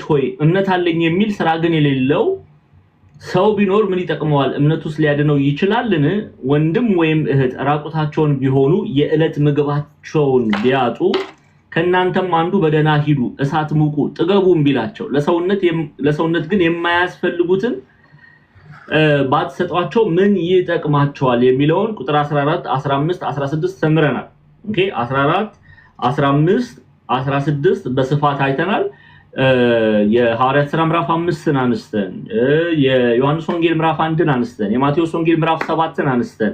ሆይ እምነት አለኝ የሚል ስራ ግን የሌለው ሰው ቢኖር ምን ይጠቅመዋል? እምነቱስ ሊያድነው ይችላልን? ወንድም ወይም እህት ራቁታቸውን ቢሆኑ የዕለት ምግባቸውን ቢያጡ ከናንተም አንዱ በደና ሂዱ፣ እሳት ሙቁ፣ ጥገቡም ቢላቸው ለሰውነት ግን የማያስፈልጉትን ባትሰጧቸው ምን ይጠቅማቸዋል የሚለውን ቁጥር 14 15 16 ተምረናል። ኦኬ 14 15 16 በስፋት አይተናል። የሐዋርያት ሥራ ምዕራፍ 5ን አንስተን የዮሐንስ ወንጌል ምዕራፍ 1ን አንስተን የማቴዎስ ወንጌል ምዕራፍ 7ን አንስተን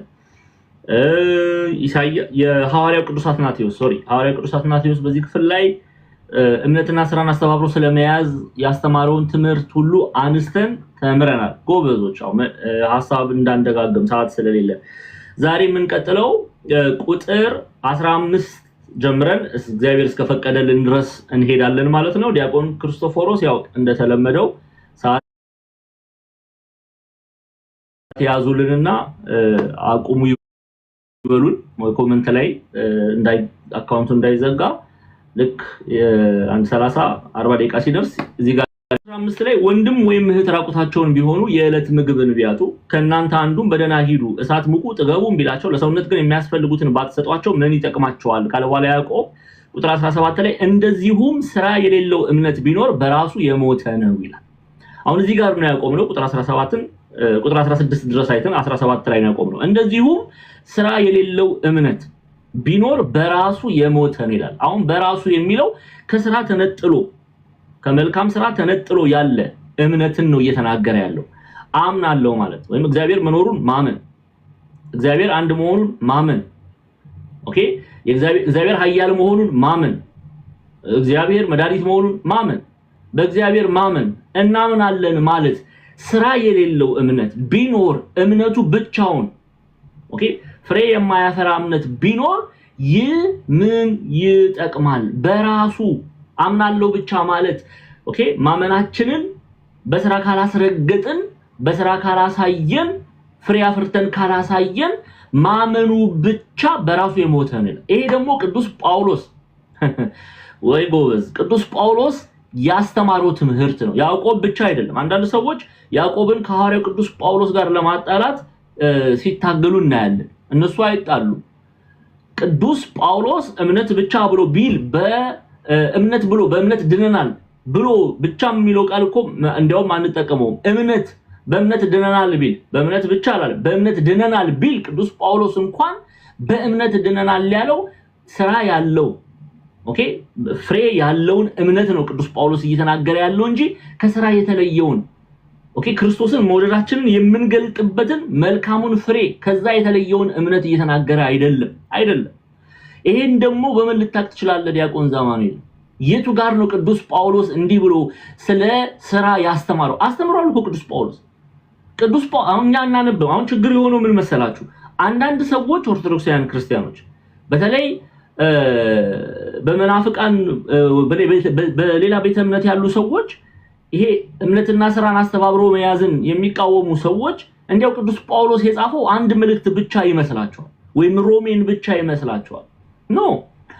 የሐዋርያው ቅዱስ አትናቴዎስ በዚህ ክፍል ላይ እምነትና ስራን አስተባብሮ ስለመያዝ ያስተማረውን ትምህርት ሁሉ አንስተን ተምረናል። ጎበዞች ሐሳብ እንዳንደጋገም ሰዓት ስለሌለ ዛሬ የምንቀጥለው ቁጥር 15 ጀምረን እግዚአብሔር እስከፈቀደልን ድረስ እንሄዳለን ማለት ነው። ዲያቆን ክርስቶፎሮስ ያው እንደተለመደው ሰዓት ያዙልንና አቁሙ ይበሉን ኮሜንት ላይ አካውንቱ እንዳይዘጋ ልክ 1:30 40 ደቂቃ ሲደርስ እዚህ ጋር 15 ላይ ወንድም ወይም እህት ራቁታቸውን ቢሆኑ የዕለት ምግብን ቢያጡ ከናንተ አንዱም በደና ሂዱ፣ እሳት ሙቁ፣ ጥገቡም ቢላቸው ለሰውነት ግን የሚያስፈልጉትን ባትሰጧቸው ምን ይጠቅማቸዋል? ካለ በኋላ ያዕቆብ ቁጥር 17 ላይ እንደዚሁም ስራ የሌለው እምነት ቢኖር በራሱ የሞተ ነው ይላል። አሁን እዚህ ጋር ነው ያዕቆብ ቁጥር 17ን ቁጥር 16 ድረስ አይተን 17 ላይ ነው ያዕቆብ እንደዚሁም ስራ የሌለው እምነት ቢኖር በራሱ የሞተ ነው ይላል። አሁን በራሱ የሚለው ከስራ ተነጥሎ ከመልካም ስራ ተነጥሎ ያለ እምነትን ነው እየተናገረ ያለው። አምናለሁ ማለት ወይም እግዚአብሔር መኖሩን ማመን፣ እግዚአብሔር አንድ መሆኑን ማመን፣ ኦኬ እግዚአብሔር ኃያል መሆኑን ማመን፣ እግዚአብሔር መድኃኒት መሆኑን ማመን፣ በእግዚአብሔር ማመን እናምናለን ማለት ስራ የሌለው እምነት ቢኖር እምነቱ ብቻውን ኦኬ ፍሬ የማያፈራ እምነት ቢኖር ምን ይጠቅማል? በራሱ አምናለሁ ብቻ ማለት ኦኬ ማመናችንን በስራ ካላስረገጥን በስራ ካላሳየን ፍሬ አፍርተን ካላሳየን ማመኑ ብቻ በራሱ የሞተ ነው። ይሄ ደግሞ ቅዱስ ጳውሎስ ወይ ጎበዝ ቅዱስ ጳውሎስ ያስተማረው ትምህርት ነው። ያዕቆብ ብቻ አይደለም። አንዳንድ ሰዎች ያዕቆብን ከሐዋርያው ቅዱስ ጳውሎስ ጋር ለማጣላት ሲታገሉ እናያለን። እነሱ አይጣሉ። ቅዱስ ጳውሎስ እምነት ብቻ ብሎ ቢል በእምነት ብሎ በእምነት ድነናል ብሎ ብቻ የሚለው ቃል እኮ እንዲያውም አንጠቀመውም። እምነት በእምነት ድነናል ቢል በእምነት ብቻ አላለ፣ በእምነት ድነናል ቢል ቅዱስ ጳውሎስ እንኳን በእምነት ድነናል ያለው ስራ ያለው ኦኬ ፍሬ ያለውን እምነት ነው ቅዱስ ጳውሎስ እየተናገረ ያለው እንጂ ከስራ የተለየውን ኦኬ ክርስቶስን መውደዳችንን የምንገልጥበትን መልካሙን ፍሬ ከዛ የተለየውን እምነት እየተናገረ አይደለም። ይሄን ደግሞ በምን ልታቅ ትችላለህ ዲያቆን ዛማኑኤል? የቱ ጋር ነው ቅዱስ ጳውሎስ እንዲህ ብሎ ስለ ስራ ያስተማረው? አስተምሯል እኮ ቅዱስ ጳውሎስ። አሁን እኛ እናነበው። አሁን ችግር የሆነው ምን መሰላችሁ? አንዳንድ ሰዎች ኦርቶዶክሳውያን ክርስቲያኖች በተለይ በመናፍቃን በሌላ ቤተ እምነት ያሉ ሰዎች ይሄ እምነትና ስራን አስተባብሮ መያዝን የሚቃወሙ ሰዎች እንዲያው ቅዱስ ጳውሎስ የጻፈው አንድ መልእክት ብቻ ይመስላቸዋል ወይም ሮሜን ብቻ ይመስላቸዋል። ኖ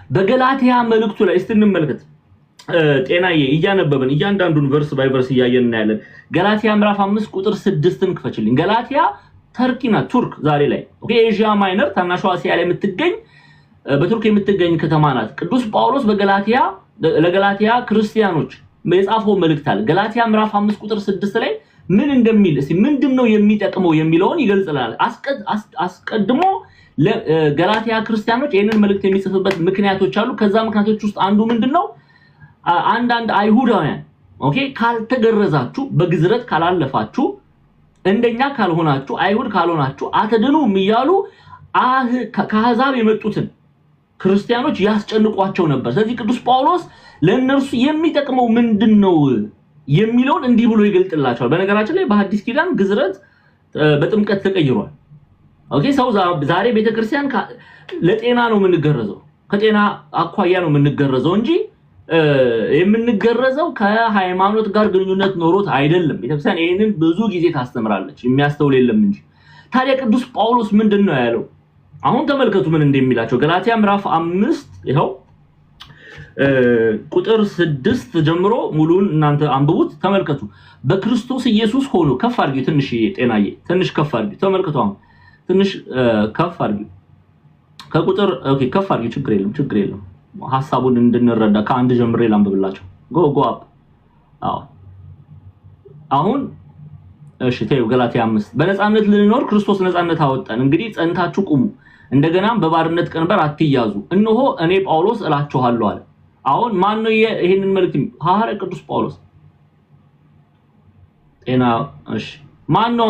በገላትያ መልእክቱ ላይ እስቲ እንመልከት። ጤናዬ እያነበብን እያንዳንዱን ቨርስ ባይ ቨርስ እያየን እናያለን። ገላትያ ምዕራፍ 5 ቁጥር 6ን ክፈችልኝ። ገላትያ ተርኪና ቱርክ ዛሬ ላይ ኦኬ ኤዥያ ማይነር ታናሿ እስያ ላይ የምትገኝ በቱርክ የምትገኝ ከተማ ናት። ቅዱስ ጳውሎስ ለገላትያ ክርስቲያኖች የጻፈው መልእክት አለ። ገላትያ ምዕራፍ 5 ቁጥር 6 ላይ ምን እንደሚል እስቲ ምንድነው የሚጠቅመው የሚለውን ይገልጽልናል። አስቀድሞ ለገላትያ ክርስቲያኖች ይሄንን መልእክት የሚጽፍበት ምክንያቶች አሉ። ከዛ ምክንያቶች ውስጥ አንዱ ምንድነው? አንዳንድ አይሁዳውያን ኦኬ ካልተገረዛችሁ በግዝረት ካላለፋችሁ እንደኛ ካልሆናችሁ አይሁድ ካልሆናችሁ አትድኑም እያሉ ከአሕዛብ የመጡትን ክርስቲያኖች ያስጨንቋቸው ነበር። ስለዚህ ቅዱስ ጳውሎስ ለእነርሱ የሚጠቅመው ምንድነው የሚለውን እንዲህ ብሎ ይገልጥላቸዋል። በነገራችን ላይ በሐዲስ ኪዳን ግዝረት በጥምቀት ተቀይሯል። ኦኬ ሰው ዛሬ ቤተክርስቲያን ለጤና ነው የምንገረዘው፣ ከጤና አኳያ ነው የምንገረዘው እንጂ የምንገረዘው ከሃይማኖት ጋር ግንኙነት ኖሮት አይደለም። ቤተክርስቲያን ይሄንን ብዙ ጊዜ ታስተምራለች፣ የሚያስተውል የለም እንጂ። ታዲያ ቅዱስ ጳውሎስ ምንድነው ያለው? አሁን ተመልከቱ ምን እንደሚላቸው ገላትያ ምዕራፍ 5 ይኸው ቁጥር 6 ጀምሮ ሙሉን እናንተ አንብቡት ተመልከቱ። በክርስቶስ ኢየሱስ ሆኖ ከፍ አድርጊ ትንሽ ጤናዬ ትንሽ ከፍ አድርጊ ተመልከቱ። አሁን ትንሽ ከፍ አድርጊ ከቁጥር ኦኬ ከፍ አድርጊ ችግር የለም ሐሳቡን እንድንረዳ ከአንድ ጀምሬ ላንብብላችሁ። ጎ አፕ አሁን እሺ ተይው ገላትያ 5 በነፃነት ልንኖር ክርስቶስ ነፃነት አወጣን። እንግዲህ ጸንታችሁ ቁሙ፣ እንደገናም በባርነት ቀንበር አትያዙ። እነሆ እኔ ጳውሎስ እላችኋለሁ አለ። አሁን ማን ነው ይሄንን መልእክት ሐዋርያ ቅዱስ ጳውሎስ ጤና እሺ ማን ነው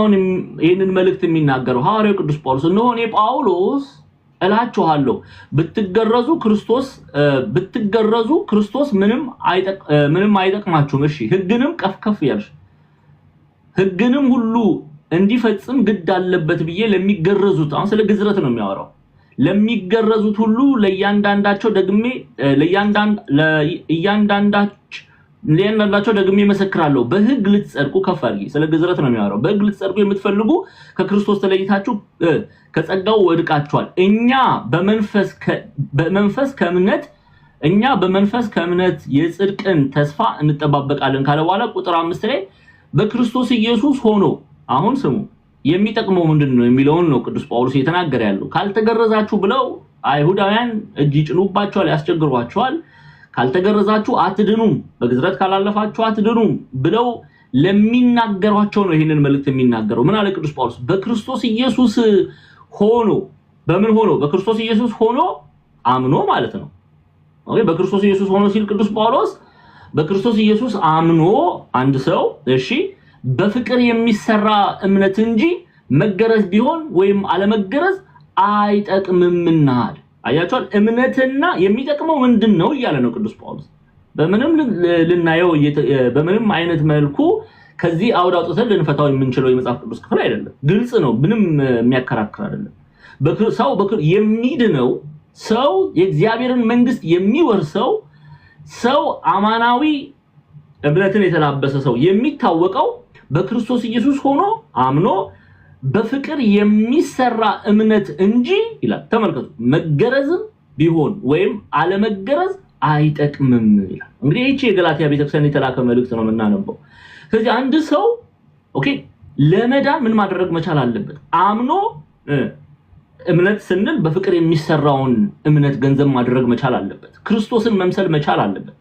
ይሄንን መልእክት የሚናገረው? ሐዋርያ ቅዱስ ጳውሎስ እነሆ እኔ ጳውሎስ እላችኋለሁ ብትገረዙ ክርስቶስ ምንም አይጠቅማችሁም። እሺ ሕግንም ከፍ ያልሽ ሕግንም ሁሉ እንዲፈጽም ግድ አለበት ብዬ ለሚገረዙት አሁን ስለ ግዝረት ነው የሚያወራው። ለሚገረዙት ሁሉ ለእያንዳንዳቸው ደግሜ መሰክራለሁ። በሕግ ልትጸድቁ ከፍ አድርጊ ስለ ግዝረት ነው የሚያወራው። በሕግ ልትጸድቁ የምትፈልጉ ከክርስቶስ ተለይታችሁ ከጸጋው ወድቃችኋል። እኛ በመንፈስ ከእምነት የጽድቅን ተስፋ እንጠባበቃለን ካለ በኋላ ቁጥር 5 ላይ በክርስቶስ ኢየሱስ ሆኖ አሁን ስሙ የሚጠቅመው ምንድነው የሚለውን ነው ቅዱስ ጳውሎስ እየተናገረ ያለው። ካልተገረዛችሁ ብለው አይሁዳውያን እጅ ይጭኑባቸዋል፣ ያስቸግሯቸዋል። ካልተገረዛችሁ አትድኑም፣ በግዝረት ካላለፋችሁ አትድኑም ብለው ለሚናገሯቸው ነው ይሄንን መልእክት የሚናገረው። ምን አለ ቅዱስ ጳውሎስ? በክርስቶስ ኢየሱስ ሆኖ በምን ሆኖ? በክርስቶስ ኢየሱስ ሆኖ አምኖ ማለት ነው። ኦኬ በክርስቶስ ኢየሱስ ሆኖ ሲል ቅዱስ ጳውሎስ በክርስቶስ ኢየሱስ አምኖ አንድ ሰው እሺ በፍቅር የሚሰራ እምነት እንጂ መገረዝ ቢሆን ወይም አለመገረዝ አይጠቅምምና። አያችኋል? እምነትና የሚጠቅመው ምንድነው እያለ ነው ቅዱስ ጳውሎስ። በምንም ልናየው በምንም አይነት መልኩ ከዚህ አውድ አውጥተን ልንፈታው የምንችለው የመጽሐፍ ቅዱስ ክፍል አይደለም። ግልጽ ነው፣ ምንም የሚያከራክር አይደለም። ሰው የሚድነው ሰው የእግዚአብሔርን መንግስት የሚወርሰው ሰው አማናዊ እምነትን የተላበሰ ሰው የሚታወቀው በክርስቶስ ኢየሱስ ሆኖ አምኖ በፍቅር የሚሰራ እምነት እንጂ ይላል። ተመልከቱ፣ መገረዝም ቢሆን ወይም አለመገረዝ አይጠቅምም ይላል። እንግዲህ እቺ የገላትያ ቤተክርስቲያን የተላከ መልእክት ነው የምናነበው። ስለዚህ አንድ ሰው ኦኬ ለመዳን ምን ማድረግ መቻል አለበት? አምኖ እምነት ስንል በፍቅር የሚሰራውን እምነት ገንዘብ ማድረግ መቻል አለበት። ክርስቶስን መምሰል መቻል አለበት።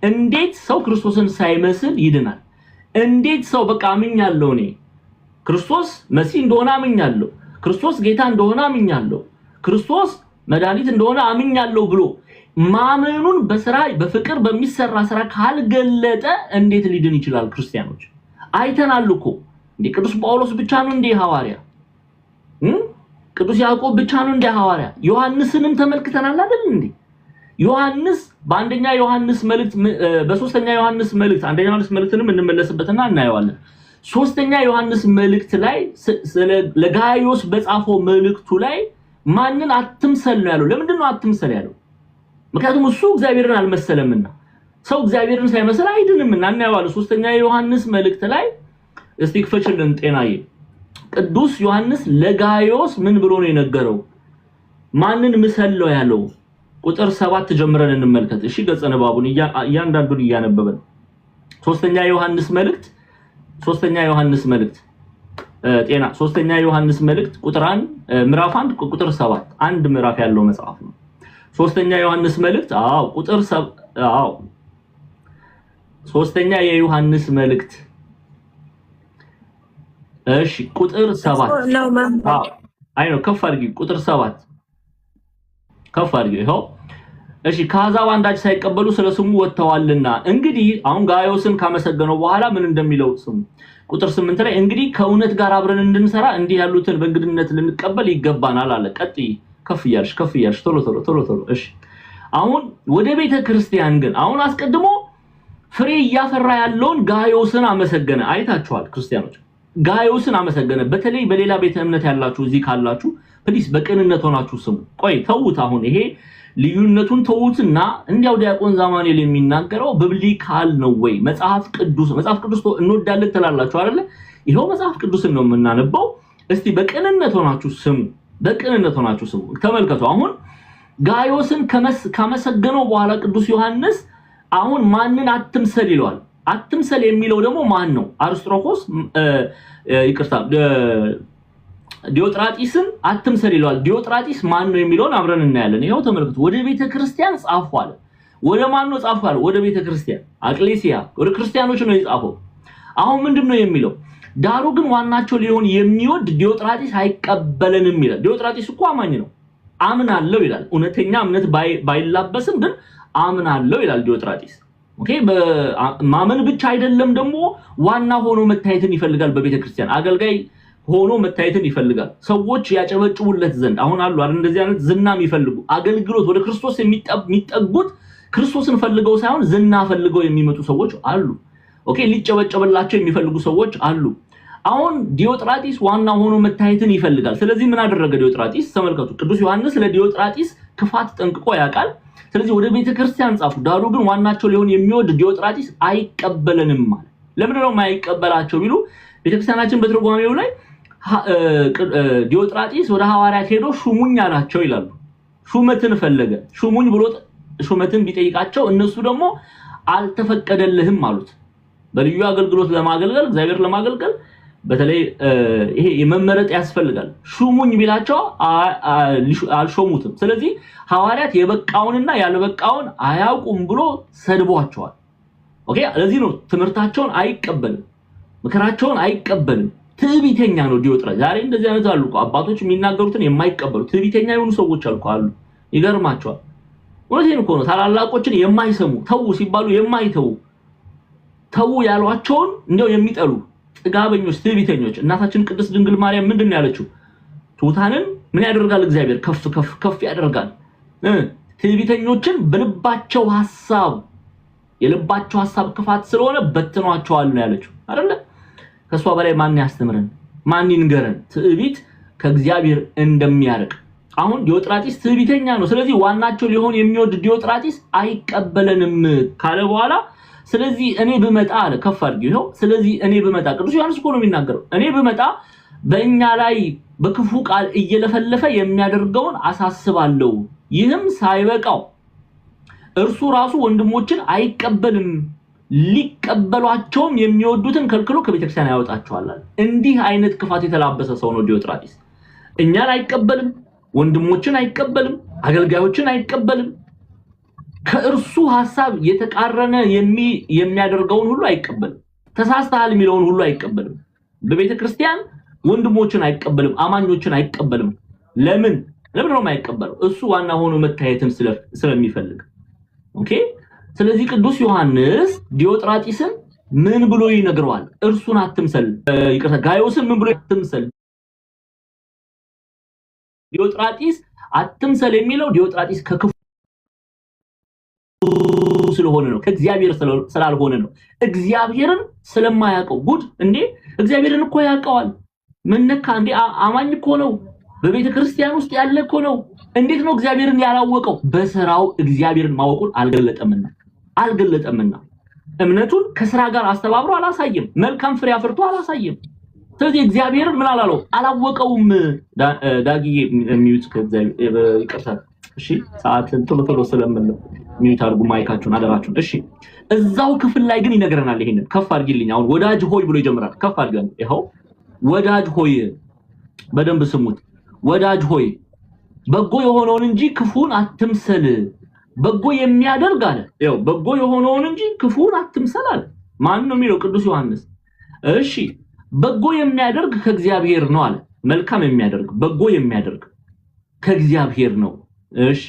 እንዴት ሰው ክርስቶስን ሳይመስል ይድናል? እንዴት ሰው በቃ አምኛለሁ እኔ ክርስቶስ መሲህ እንደሆነ አምኛለሁ፣ ክርስቶስ ጌታ እንደሆነ አምኛለሁ፣ ክርስቶስ መድኃኒት እንደሆነ አምኛለሁ ብሎ ማመኑን በስራ በፍቅር በሚሰራ ስራ ካልገለጠ እንዴት ሊድን ይችላል? ክርስቲያኖች አይተናል እኮ እንዴ ቅዱስ ጳውሎስ ብቻ ነው እንዴ ሐዋርያ? ቅዱስ ያዕቆብ ብቻ ነው እንደ ሐዋርያ? ዮሐንስንም ተመልክተናል አይደል እንዴ? ዮሐንስ በአንደኛ ዮሐንስ መልእክት በሶስተኛ ዮሐንስ መልእክት አንደኛ ዮሐንስ መልእክትንም እንመለስበትና እናየዋለን። ሶስተኛ ዮሐንስ መልእክት ላይ ለጋይዮስ በጻፈው መልእክቱ ላይ ማንን አትምሰል ነው ያለው? ለምንድን ነው አትምሰል ያለው? ምክንያቱም እሱ እግዚአብሔርን አልመሰለምና። ሰው እግዚአብሔርን ሳይመስል አይድንምና እናየዋለን። ሶስተኛ ዮሐንስ መልእክት ላይ እስቲ ክፈችልን ጤናዬ። ቅዱስ ዮሐንስ ለጋይዮስ ምን ብሎ ነው የነገረው? ማንን ምሰለው ያለው? ቁጥር 7 ጀምረን እንመልከት። እሺ ገጸ ንባቡን እያንዳንዱን እያነበበን ሶስተኛ ዮሐንስ መልእክት ጤና ሶስተኛ ዮሐንስ መልእክት ቁጥር 1 ምዕራፍ 1 ቁጥር 7 አንድ ምዕራፍ ያለው መጽሐፍ ነው። ሶስተኛ ዮሐንስ መልእክት ቁጥር ሶስተኛ የዮሐንስ መልእክት እሺ ቁጥር 7 አይ ነው ከፍ አድርጊ። ቁጥር 7 ከፍ አድርጊ። ይሄው እሺ ከአሕዛብ አንዳች ሳይቀበሉ ስለ ስሙ ወጥተዋልና። እንግዲህ አሁን ጋይዮስን ካመሰገነው በኋላ ምን እንደሚለው ስሙ። ቁጥር 8 ላይ እንግዲህ ከእውነት ጋር አብረን እንድንሰራ እንዲህ ያሉትን በእንግድነት ልንቀበል ይገባናል አለ። ቀጥይ ከፍ ያልሽ ቶሎ እሺ አሁን ወደ ቤተ ክርስቲያን ግን አሁን አስቀድሞ ፍሬ እያፈራ ያለውን ጋይዮስን አመሰገነ። አይታችኋል ክርስቲያኖች፣ ጋይዮስን አመሰገነ። በተለይ በሌላ ቤተ እምነት ያላችሁ እዚህ ካላችሁ ፕሊስ በቅንነት ሆናችሁ ስሙ። ቆይ ተውት፣ አሁን ይሄ ልዩነቱን ተውትና እንዲያው ዲያቆን ዛማኑኤል የሚናገረው ቢብሊካል ነው ወይ? መጽሐፍ ቅዱስ እንወዳለን ትላላችሁ አይደለ? ይሄው መጽሐፍ ቅዱስን ነው የምናነበው። እስቲ በቅንነት ሆናችሁ ስሙ። ተመልከቱ። አሁን ጋዮስን ከመሰገነው በኋላ ቅዱስ ዮሐንስ አሁን ማንን አትምሰል ይለዋል። አትምሰል የሚለው ደግሞ ማን ነው? አርስጥሮኮስ ይቅርታ ዲዮጥራጢስን አትምሰል ይለዋል። ዲዮጥራጢስ ማን ነው የሚለውን አብረን እናያለን። ይሄው ተመልከቱ። ወደ ቤተክርስቲያን ጻፉ አለ። ወደ ማን ነው ጻፉ አለ? ወደ ቤተክርስቲያን አክሌሲያ፣ ወደ ክርስቲያኖች ነው የጻፈው። አሁን ምንድነው የሚለው? ዳሩ ግን ዋናቸው ሊሆን የሚወድ ዲዮጥራጢስ አይቀበለንም ይላል። ዲዮጥራጢስ እኮ አማኝ ነው፣ አምናለሁ ይላል። እውነተኛ እምነት ባይላበስም ግን አምናለሁ ይላል ዲዮጥራጢስ። ኦኬ፣ ማመን ብቻ አይደለም ደግሞ ዋና ሆኖ መታየትን ይፈልጋል። በቤተክርስቲያን አገልጋይ ሆኖ መታየትን ይፈልጋል። ሰዎች ያጨበጭቡለት ዘንድ አሁን አሉ አይደል እንደዚህ አይነት ዝና የሚፈልጉ አገልግሎት ወደ ክርስቶስ የሚጠጉት ክርስቶስን ፈልገው ሳይሆን ዝና ፈልገው የሚመጡ ሰዎች አሉ። ኦኬ፣ ሊጨበጨብላቸው የሚፈልጉ ሰዎች አሉ። አሁን ዲዮጥራጢስ ዋና ሆኖ መታየትን ይፈልጋል። ስለዚህ ምን አደረገ ዲዮጥራጢስ? ተመልከቱ። ቅዱስ ዮሐንስ ለዲዮጥራጢስ ክፋት ጠንቅቆ ያውቃል። ስለዚህ ወደ ቤተክርስቲያን ጻፉ። ዳሩ ግን ዋናቸው ሊሆን የሚወድ ዲዮጥራጢስ አይቀበለንም ማለት። ለምን ነው የማይቀበላቸው ቢሉ ቤተክርስቲያናችን በትርጓሜው ላይ ዲዮጥራጢስ ወደ ሐዋርያት ሄዶ ሹሙኝ አላቸው ይላሉ። ሹመትን ፈለገ። ሹሙኝ ብሎ ሹመትን ቢጠይቃቸው እነሱ ደግሞ አልተፈቀደልህም አሉት። በልዩ አገልግሎት ለማገልገል እግዚአብሔር ለማገልገል በተለይ ይሄ የመመረጥ ያስፈልጋል። ሹሙኝ ቢላቸው አልሾሙትም። ስለዚህ ሐዋርያት የበቃውንና ያልበቃውን አያውቁም ብሎ ሰድቧቸዋል። ኦኬ፣ ለዚህ ነው ትምህርታቸውን አይቀበልም፣ ምክራቸውን አይቀበልም። ትዕቢተኛ ነው ዲዮጥራጢስ። ዛሬ እንደዚህ አይነት አሉ እኮ አባቶች የሚናገሩትን የማይቀበሉ ትዕቢተኛ የሆኑ ሰዎች አሉ። ይገርማቸዋል። ወለዚህም እኮ ነው ታላላቆችን የማይሰሙ ተው ሲባሉ የማይተው ተው ያሏቸውን እንደው የሚጠሉ ጥጋበኞች፣ ትዕቢተኞች። እናታችን ቅድስት ድንግል ማርያም ምንድን ነው ያለችው? ትሑታንን ምን ያደርጋል? እግዚአብሔር ከፍ ከፍ ከፍ ያደርጋል። ትዕቢተኞችን በልባቸው ሐሳብ የልባቸው ሐሳብ ክፋት ስለሆነ በትኗቸዋል ነው ያለችው አይደለ? ከሷ በላይ ማን ያስተምረን? ማን ይንገረን? ትዕቢት ከእግዚአብሔር እንደሚያርቅ። አሁን ዲዮጥራጢስ ትዕቢተኛ ነው። ስለዚህ ዋናቸው ሊሆን የሚወድ ዲዮጥራጢስ አይቀበለንም ካለ በኋላ ስለዚህ እኔ ብመጣ አለ። ከፍ አድርጊው ነው። ስለዚህ እኔ ብመጣ ቅዱስ ዮሐንስ እኮ ነው የሚናገረው። እኔ ብመጣ በእኛ ላይ በክፉ ቃል እየለፈለፈ የሚያደርገውን አሳስባለሁ። ይህም ሳይበቃው እርሱ ራሱ ወንድሞችን አይቀበልም፣ ሊቀበሏቸውም የሚወዱትን ከልክሎ ከቤተክርስቲያን ያወጣቸዋል። እንዲህ አይነት ክፋት የተላበሰ ሰው ነው ዲዮጥራጢስ። እኛን አይቀበልም፣ ወንድሞችን አይቀበልም፣ አገልጋዮችን አይቀበልም። ከእርሱ ሐሳብ የተቃረነ የሚያደርገውን ሁሉ አይቀበልም። ተሳስተሃል የሚለውን ሁሉ አይቀበልም። በቤተክርስቲያን ወንድሞችን አይቀበልም፣ አማኞችን አይቀበልም። ለምን ነው የማይቀበለው? እሱ ዋና ሆኖ መታየትን ስለሚፈልግ። ኦኬ፣ ስለዚህ ቅዱስ ዮሐንስ ዲዮጥራጢስን ምን ብሎ ይነግረዋል? እርሱን አትምሰል። ይቅርታ፣ ጋዮስን ምን ብሎ አትምሰል? ዲዮጥራጢስ አትምሰል የሚለው ዲዮጥራጢስ ከክፉ ስለሆነ ነው፣ ከእግዚአብሔር ስላልሆነ ነው። እግዚአብሔርን ስለማያውቀው ጉድ እንዴ! እግዚአብሔርን እኮ ያውቀዋል። ምንነካ እንዴ! አማኝ እኮ ነው። በቤተ ክርስቲያን ውስጥ ያለ እኮ ነው። እንዴት ነው እግዚአብሔርን ያላወቀው? በስራው እግዚአብሔርን ማወቁን አልገለጠምና እምነቱን ከስራ ጋር አስተባብሮ አላሳየም። መልካም ፍሬ አፍርቶ አላሳየም። ስለዚህ እግዚአብሔርን ምን አላለው? አላወቀውም። ዳጊዬ ሚዩት ከእግዚአብሔር ይቅርታ። እሺ፣ ሰዓትን ቶሎ ስለምን ሚዩት አድርጉ ማይካችሁን አደራችሁን። እሺ፣ እዛው ክፍል ላይ ግን ይነግረናል። ይሄንን ከፍ አድርጊልኝ። አሁን ወዳጅ ሆይ ብሎ ይጀምራል። ከፍ አድርገን ይኸው ወዳጅ ሆይ፣ በደንብ ስሙት። ወዳጅ ሆይ በጎ የሆነውን እንጂ ክፉን አትምሰል። በጎ የሚያደርግ አለ። ይኸው በጎ የሆነውን እንጂ ክፉን አትምሰል አለ። ማን ነው የሚለው? ቅዱስ ዮሐንስ። እሺ፣ በጎ የሚያደርግ ከእግዚአብሔር ነው አለ። መልካም የሚያደርግ በጎ የሚያደርግ ከእግዚአብሔር ነው። እሺ፣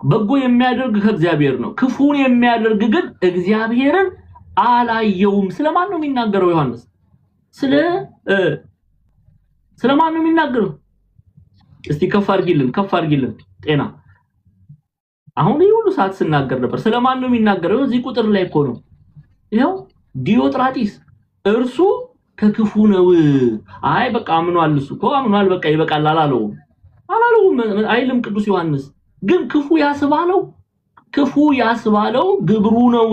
በጎ የሚያደርግ ከእግዚአብሔር ነው። ክፉን የሚያደርግ ግን እግዚአብሔርን አላየውም። ስለማን ነው የሚናገረው ዮሐንስ? ስለማን ነው የሚናገረው? እስቲ ከፍ አድርጊልን ጤና። አሁን ይሄ ሁሉ ሰዓት ስናገር ነበር። ስለማን ነው የሚናገረው? እዚህ ቁጥር ላይ እኮ ነው። ይሄው ዲዮጥራጢስ እርሱ ከክፉ ነው። አይ በቃ አምኗል፣ እሱ እኮ አምኗል፣ በቃ ይበቃል አላለውም አይልም ቅዱስ ዮሐንስ። ግን ክፉ ያስባለው ግብሩ ነው።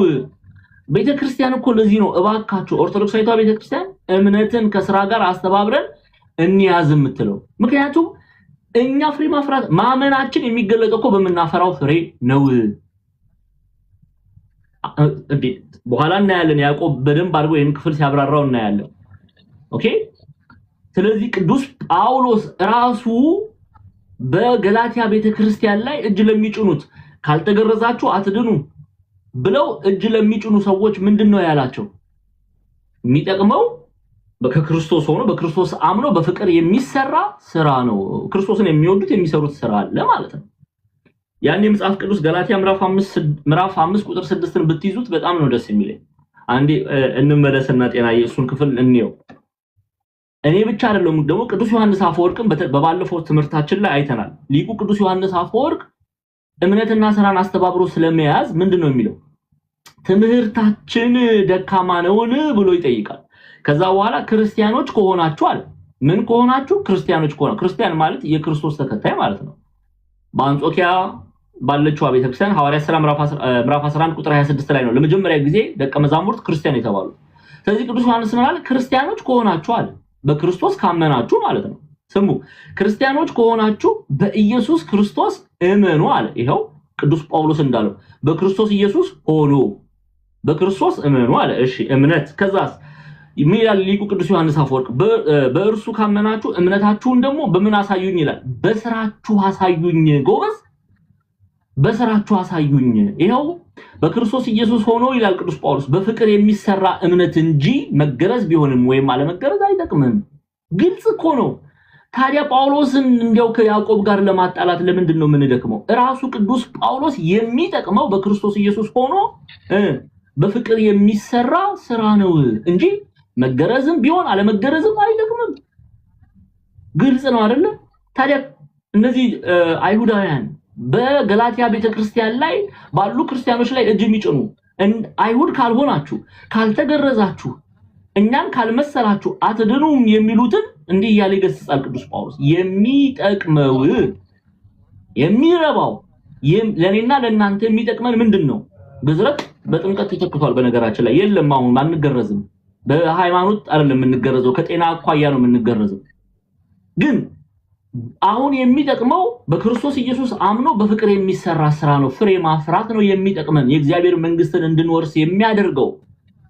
ቤተክርስቲያን እኮ ለዚህ ነው እባካችሁ ኦርቶዶክሳዊቷ ቤተክርስቲያን እምነትን ከስራ ጋር አስተባብረን እንያዝ የምትለው። ምክንያቱም እኛ ፍሬ ማፍራት ማመናችን የሚገለጠው እኮ በመናፈራው ፍሬ ነው። በኋላ እናያለን። ያዕቆብ በደንብ አድርጎ ይሄን ክፍል ሲያብራራው እናያለን። ኦኬ። ስለዚህ ቅዱስ ጳውሎስ ራሱ በገላትያ ቤተክርስቲያን ላይ እጅ ለሚጭኑት ካልተገረዛችሁ አትድኑ ብለው እጅ ለሚጭኑ ሰዎች ምንድነው ያላቸው? የሚጠቅመው በክርስቶስ ሆኖ በክርስቶስ አምኖ በፍቅር የሚሰራ ስራ ነው። ክርስቶስን የሚወዱት የሚሰሩት ስራ አለ ማለት ነው። ያን የመጽሐፍ ቅዱስ ገላትያ ምዕራፍ 5 ቁጥር 6ን ብትይዙት በጣም ነው ደስ የሚለኝ። አንዴ እንመለስና ጤና ኢየሱስን ክፍል እንየው። እኔ ብቻ አይደለም ደግሞ ቅዱስ ዮሐንስ አፈወርቅን በባለፈው ትምህርታችን ላይ አይተናል። ሊቁ ቅዱስ ዮሐንስ አፈወርቅ እምነትና ስራን አስተባብሮ ስለመያዝ ምንድነው የሚለው? ትምህርታችን ደካማ ነውን ብሎ ይጠይቃል። ከዛ በኋላ ክርስቲያኖች ከሆናችሁ አለ። ምን ከሆናችሁ? ክርስቲያኖች ከሆናችሁ። ክርስቲያን ማለት የክርስቶስ ተከታይ ማለት ነው። በአንጾኪያ ባለችው ቤተክርስቲያን ሐዋርያት ሥራ ምዕራፍ 11 ቁጥር 26 ላይ ነው ለመጀመሪያ ጊዜ ደቀ መዛሙርት ክርስቲያን የተባሉት። ስለዚህ ቅዱስ ዮሐንስ ማለት ክርስቲያኖች ከሆናችሁ አለ፣ በክርስቶስ ካመናችሁ ማለት ነው። ስሙ፣ ክርስቲያኖች ከሆናችሁ በኢየሱስ ክርስቶስ እመኑ አለ። ይሄው ቅዱስ ጳውሎስ እንዳለው በክርስቶስ ኢየሱስ ሆኖ በክርስቶስ እመኑ አለ። እሺ እምነት ከዛስ ይላል ሊቁ ቅዱስ ዮሐንስ አፈወርቅ በእርሱ ካመናችሁ እምነታችሁን ደግሞ በምን አሳዩኝ ይላል? በስራችሁ አሳዩኝ። ጎበዝ፣ በስራችሁ አሳዩኝ። ይሄው በክርስቶስ ኢየሱስ ሆኖ ይላል ቅዱስ ጳውሎስ በፍቅር የሚሰራ እምነት እንጂ መገረዝ ቢሆንም ወይም አለመገረዝ አይጠቅምም። ግልጽ እኮ ነው። ታዲያ ጳውሎስን እንዲያው ከያዕቆብ ጋር ለማጣላት ለምንድን ነው የምንደክመው? ራሱ ቅዱስ ጳውሎስ የሚጠቅመው በክርስቶስ ኢየሱስ ሆኖ በፍቅር የሚሰራ ስራ ነው እንጂ መገረዝም ቢሆን አለመገረዝም አይጠቅምም። ግልጽ ነው አይደለ? ታዲያ እነዚህ አይሁዳውያን በገላትያ ቤተክርስቲያን ላይ ባሉ ክርስቲያኖች ላይ እጅ የሚጭኑ አይሁድ ካልሆናችሁ ካልተገረዛችሁ እኛን ካልመሰላችሁ አትድኑም የሚሉትን እንዲህ እያለ ይገስጻል ቅዱስ ጳውሎስ። የሚጠቅመው የሚረባው ለኔና ለእናንተ የሚጠቅመን ምንድነው? ግዝረት በጥምቀት ተተክቷል። በነገራችን ላይ የለም አሁን አንገረዝም። በሃይማኖት አይደለም የምንገረዘው፣ ከጤና አኳያ ነው የምንገረዘው። ግን አሁን የሚጠቅመው በክርስቶስ ኢየሱስ አምኖ በፍቅር የሚሰራ ስራ ነው። ፍሬ ማፍራት ነው የሚጠቅመን። የእግዚአብሔር መንግስትን እንድንወርስ የሚያደርገው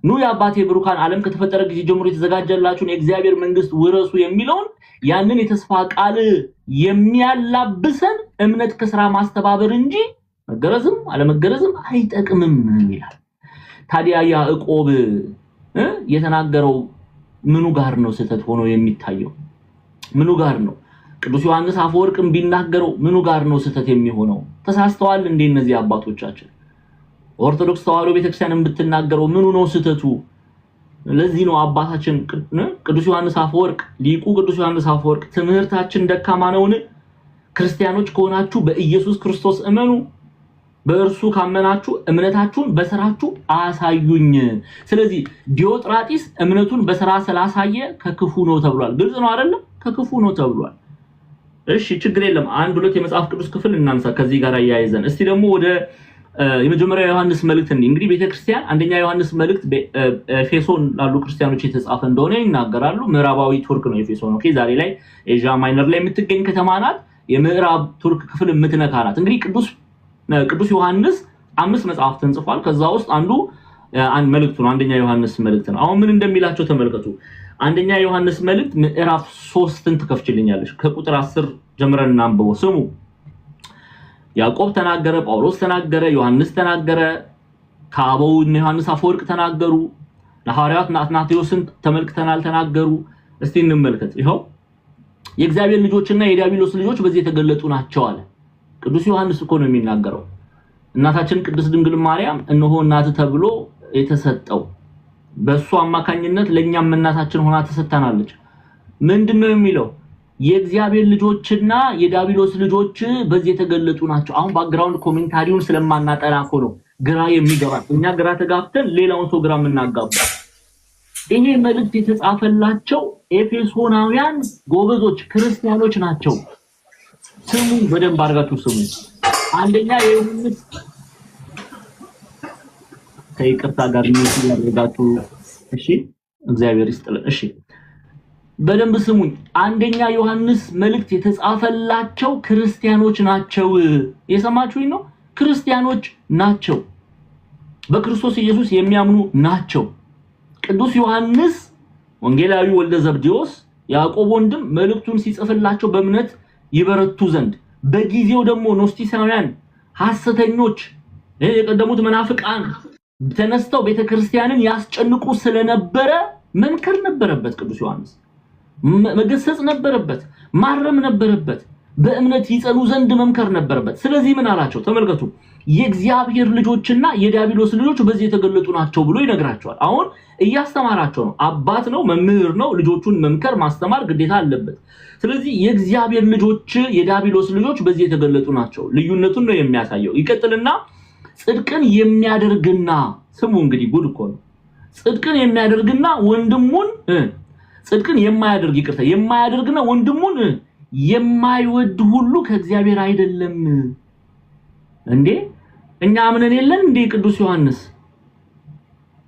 ኑ የአባቴ ብሩካን ዓለም ከተፈጠረ ጊዜ ጀምሮ የተዘጋጀላችሁን የእግዚአብሔር መንግስት ውረሱ የሚለውን ያንን የተስፋ ቃል የሚያላብሰን እምነት ከስራ ማስተባበር እንጂ መገረዝም አለመገረዝም አይጠቅምም ይላል። ታዲያ ያዕቆብ የተናገረው ምኑ ጋር ነው ስህተት ሆኖ የሚታየው? ምኑ ጋር ነው? ቅዱስ ዮሐንስ አፈወርቅም ቢናገረው ምኑ ጋር ነው ስህተት የሚሆነው? ተሳስተዋል እንዴ እነዚህ አባቶቻችን? ኦርቶዶክስ ተዋሕዶ ቤተክርስቲያንን ብትናገረው ምኑ ነው ስህተቱ? ለዚህ ነው አባታችን ቅዱስ ዮሐንስ አፈወርቅ ሊቁ ቅዱስ ዮሐንስ አፈወርቅ ትምህርታችን ደካማ ነውን? ክርስቲያኖች ከሆናችሁ በኢየሱስ ክርስቶስ እመኑ፣ በእርሱ ካመናችሁ እምነታችሁን በስራችሁ አሳዩኝ። ስለዚህ ዲዮጥራጢስ እምነቱን በስራ ስላሳየ ከክፉ ነው ተብሏል። ግልጽ ነው አይደል? ከክፉ ነው ተብሏል። እሺ ችግር የለም። አንድ ሁለት የመጽሐፍ ቅዱስ ክፍል እናንሳ ከዚህ ጋር ያያይዘን። እስቲ ደግሞ ወደ የመጀመሪያው ዮሐንስ መልእክት እንግዲህ ቤተክርስቲያን አንደኛ ዮሐንስ መልእክት ኤፌሶን ላሉ ክርስቲያኖች የተጻፈ እንደሆነ ይናገራሉ። ምዕራባዊ ቱርክ ነው ኤፌሶን። ኦኬ፣ ዛሬ ላይ ኤዥያ ማይነር ላይ የምትገኝ ከተማ ናት። የምዕራብ ቱርክ ክፍል የምትነካ ናት። እንግዲህ ቅዱስ ዮሐንስ 5 መጽሐፍትን ጽፏል። ከዛ ውስጥ አንዱ መልእክቱ ነው፣ አንደኛ ዮሐንስ መልእክት ነው። አሁን ምን እንደሚላቸው ተመልከቱ። አንደኛ ዮሐንስ መልእክት ምዕራፍ 3ን ትከፍችልኛለሽ። ከቁጥር 10 ጀምረን እናንብበው። ስሙ። ያዕቆብ ተናገረ፣ ጳውሎስ ተናገረ፣ ዮሐንስ ተናገረ፣ ከአበው ዮሐንስ አፈወርቅ ተናገሩ፣ ለሐዋርያት አትናቴዎስን ተመልክተናል ተናገሩ። እስቲ እንመልከት። ይኸው የእግዚአብሔር ልጆችና የዲያብሎስ ልጆች በዚህ የተገለጡ ናቸው አለ። ቅዱስ ዮሐንስ እኮ ነው የሚናገረው። እናታችን ቅድስት ድንግል ማርያም እነሆ እናት ተብሎ የተሰጠው በእሱ አማካኝነት ለኛም እናታችን ሆና ተሰጥታናለች። ምንድነው የሚለው? የእግዚአብሔር ልጆችና የዲያብሎስ ልጆች በዚህ የተገለጡ ናቸው። አሁን ባክግራውንድ ኮሜንታሪውን ስለማናጠና እኮ ነው ግራ የሚገባ። እኛ ግራ ተጋብተን ሌላውን ሰው ግራ የምናጋባ። ይሄ መልእክት የተጻፈላቸው ኤፌሶናውያን ጎበዞች ክርስቲያኖች ናቸው። ስሙ፣ በደንብ አድርጋችሁ ስሙ። አንደኛ የዮሐንስ ከይቅርታ ጋር ነው ያደረጋችሁ። እሺ፣ እግዚአብሔር ይስጥልን። እሺ፣ በደንብ ስሙኝ። አንደኛ ዮሐንስ መልእክት የተጻፈላቸው ክርስቲያኖች ናቸው። የሰማችሁኝ ነው? ክርስቲያኖች ናቸው። በክርስቶስ ኢየሱስ የሚያምኑ ናቸው። ቅዱስ ዮሐንስ ወንጌላዊ ወልደ ዘብዴዎስ ያዕቆብ ወንድም መልእክቱን ሲጽፍላቸው በእምነት ይበረቱ ዘንድ በጊዜው ደግሞ ኖስቲሳውያን ሐሰተኞች የቀደሙት መናፍቃን ተነስተው ቤተክርስቲያንን ያስጨንቁ ስለነበረ መንከር ነበረበት። ቅዱስ ዮሐንስ መገሰጽ ነበረበት፣ ማረም ነበረበት፣ በእምነት ይጸኑ ዘንድ መምከር ነበረበት። ስለዚህ ምን አላቸው? ተመልከቱ። የእግዚአብሔር ልጆችና የዲያብሎስ ልጆች በዚህ የተገለጡ ናቸው ብሎ ይነግራቸዋል። አሁን እያስተማራቸው ነው። አባት ነው፣ መምህር ነው። ልጆቹን መምከር ማስተማር ግዴታ አለበት። ስለዚህ የእግዚአብሔር ልጆች የዲያብሎስ ልጆች በዚህ የተገለጡ ናቸው። ልዩነቱን ነው የሚያሳየው። ይቀጥልና ጽድቅን የሚያደርግና ስሙ እንግዲህ ጉድ እኮ ነው። ጽድቅን የሚያደርግና ወንድሙን ጽድቅን የማያደርግ ይቅርታ የማያደርግና ወንድሙን የማይወድ ሁሉ ከእግዚአብሔር አይደለም። እንዴ እኛ አምነን የለን እንዴ? ቅዱስ ዮሐንስ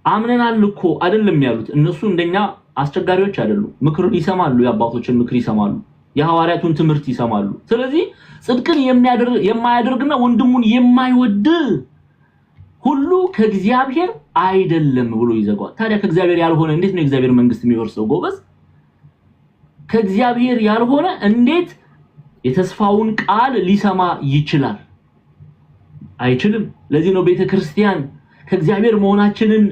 አምነናል እኮ አይደለም ያሉት። እነሱ እንደኛ አስቸጋሪዎች አይደሉም። ምክር ይሰማሉ፣ የአባቶችን ምክር ይሰማሉ፣ የሐዋርያቱን ትምህርት ይሰማሉ። ስለዚህ ጽድቅን የማያደርግና ወንድሙን የማይወድ ሁሉ ከእግዚአብሔር አይደለም ብሎ ይዘጋዋል። ታዲያ ከእግዚአብሔር ያልሆነ እንዴት ነው የእግዚአብሔር መንግስት የሚወርሰው? ጎበዝ፣ ከእግዚአብሔር ያልሆነ እንዴት የተስፋውን ቃል ሊሰማ ይችላል? አይችልም። ለዚህ ነው ቤተክርስቲያን ከእግዚአብሔር መሆናችንን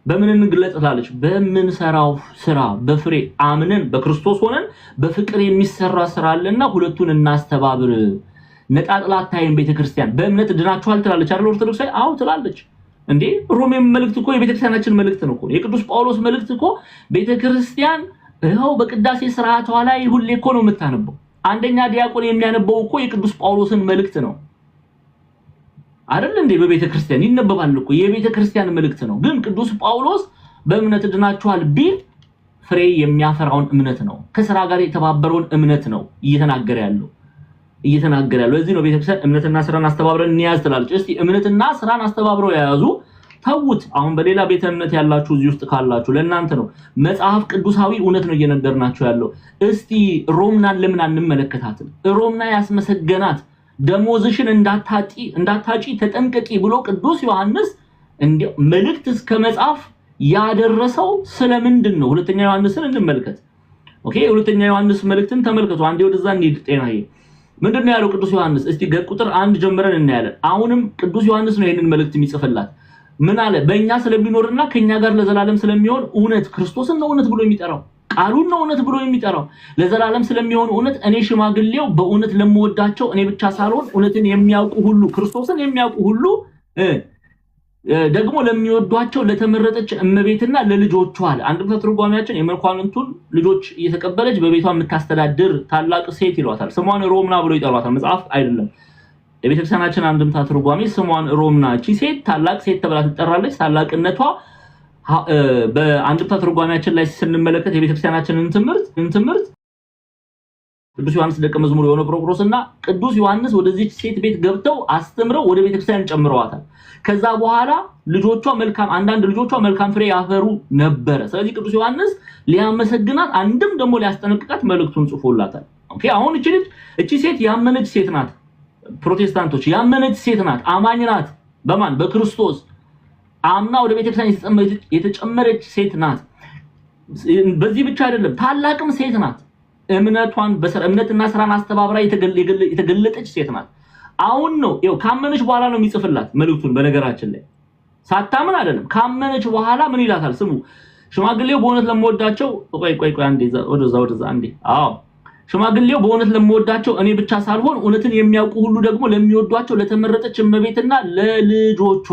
በምን እንግለጽላለች? በምንሰራው ስራ በፍሬ አምነን በክርስቶስ ሆነን በፍቅር የሚሰራ ስራ አለና ሁለቱን እናስተባብር። ነጣጥላ አታይም ቤተክርስቲያን። በእምነት ድናችኋል ትላለች አይደል? ኦርቶዶክሳዊ አዎ ትላለች። እንዴ ሮሜ መልእክት እኮ የቤተክርስቲያናችን መልእክት ነው እኮ። የቅዱስ ጳውሎስ መልእክት እኮ ቤተክርስቲያን ይኸው በቅዳሴ ስርዓቷ ላይ ሁሌ እኮ ነው የምታነበው። አንደኛ ዲያቆን የሚያነበው እኮ የቅዱስ ጳውሎስን መልእክት ነው አይደል እንዴ? በቤተክርስቲያን ይነበባል እኮ የቤተክርስቲያን መልእክት ነው። ግን ቅዱስ ጳውሎስ በእምነት ድናችኋል ቢል ፍሬ የሚያፈራውን እምነት ነው፣ ከሥራ ጋር የተባበረውን እምነት ነው እየተናገረ ያለው። ለዚህ ነው ቤተክርስቲያን እምነትና ስራን አስተባብረን እንያዝ ትላለች። እስቲ እምነትና ስራን አስተባብረው ያያዙ ተውት። አሁን በሌላ ቤተ እምነት ያላችሁ እዚህ ውስጥ ካላችሁ ለእናንተ ነው። መጽሐፍ ቅዱሳዊ እውነት ነው እየነገርናችሁ ያለው። እስቲ ሮምናን ለምን አንመለከታትም? ሮምና ያስመሰገናት ደሞዝሽን እንዳታጪ ተጠንቀቂ ብሎ ቅዱስ ዮሐንስ መልእክት እስከ መጽሐፍ ያደረሰው ስለምንድን ነው? ሁለተኛ ዮሐንስን እንመልከት። ኦኬ፣ ሁለተኛ ዮሐንስ መልእክትን ተመልከቱ። አንዴ ወደዛ እንሂድ። ጤናዬ ምንድነው ያለው ቅዱስ ዮሐንስ? እስቲ ቁጥር 1 ጀምረን እናያለን። አሁንም ቅዱስ ዮሐንስ ነው ይሄንን መልእክት የሚጽፍላት። ምን አለ? በእኛ ስለሚኖርና ከኛ ጋር ለዘላለም ስለሚሆን እውነት ክርስቶስን ነው እውነት ብሎ የሚጠራው፣ ቃሉን ነው እውነት ብሎ የሚጠራው። ለዘላለም ስለሚሆን እውነት እኔ ሽማግሌው በእውነት ለምወዳቸው እኔ ብቻ ሳልሆን እውነትን የሚያውቁ ሁሉ ክርስቶስን የሚያውቁ ሁሉ ደግሞ ለሚወዷቸው ለተመረጠች እመቤትና ለልጆቿ አለ። አንድምታ ትርጓሜያችን የመኳንንቱን ልጆች እየተቀበለች በቤቷ የምታስተዳድር ታላቅ ሴት ይሏታል። ስሟን ሮምና ብሎ ይጠሯታል። መጽሐፍ አይደለም። የቤተክርስቲያናችን አንድምታ ትርጓሜ ስሟን ሮምና፣ እቺ ሴት ታላቅ ሴት ተብላ ትጠራለች። ታላቅነቷ በአንድምታ ትርጓሜያችን ላይ ስንመለከት የቤተክርስቲያናችንን ትምህርት ቅዱስ ዮሐንስ ደቀ መዝሙር የሆነ ፕሮክሮስና ቅዱስ ዮሐንስ ወደዚህ ሴት ቤት ገብተው አስተምረው ወደ ቤተክርስቲያን ጨምረዋታል። ከዛ በኋላ አንዳንድ ልጆቿ መልካም ፍሬ ያፈሩ ነበረ። ስለዚህ ቅዱስ ዮሐንስ ሊያመሰግናት አንድም ደግሞ ሊያስጠነቅቃት መልእክቱን ጽፎላታል። ኦኬ፣ አሁን እቺ ሴት ያመነች ሴት ናት። ፕሮቴስታንቶች ያመነች ሴት ናት፣ አማኝ ናት። በማን? በክርስቶስ አምና ወደ ቤተክርስቲያን የተጨመረች ሴት ናት። በዚህ ብቻ አይደለም፣ ታላቅም ሴት ናት። እምነትና ስራን አስተባብራ የተገለጠች ሴት ናት። አሁን ነው ካመነች በኋላ ነው የሚጽፍላት መልእክቱን። በነገራችን ላይ ሳታምን አይደለም፣ ካመነች በኋላ ምን ይላታል? ስሙ። ሽማግሌው በእውነት ለምወዳቸው ቆይ አንዴ ወደዛ አንዴ። አዎ ሽማግሌው በእውነት ለምወዳቸው እኔ ብቻ ሳልሆን እውነትን የሚያውቁ ሁሉ ደግሞ ለሚወዷቸው ለተመረጠች እመቤትና ለልጆቿ።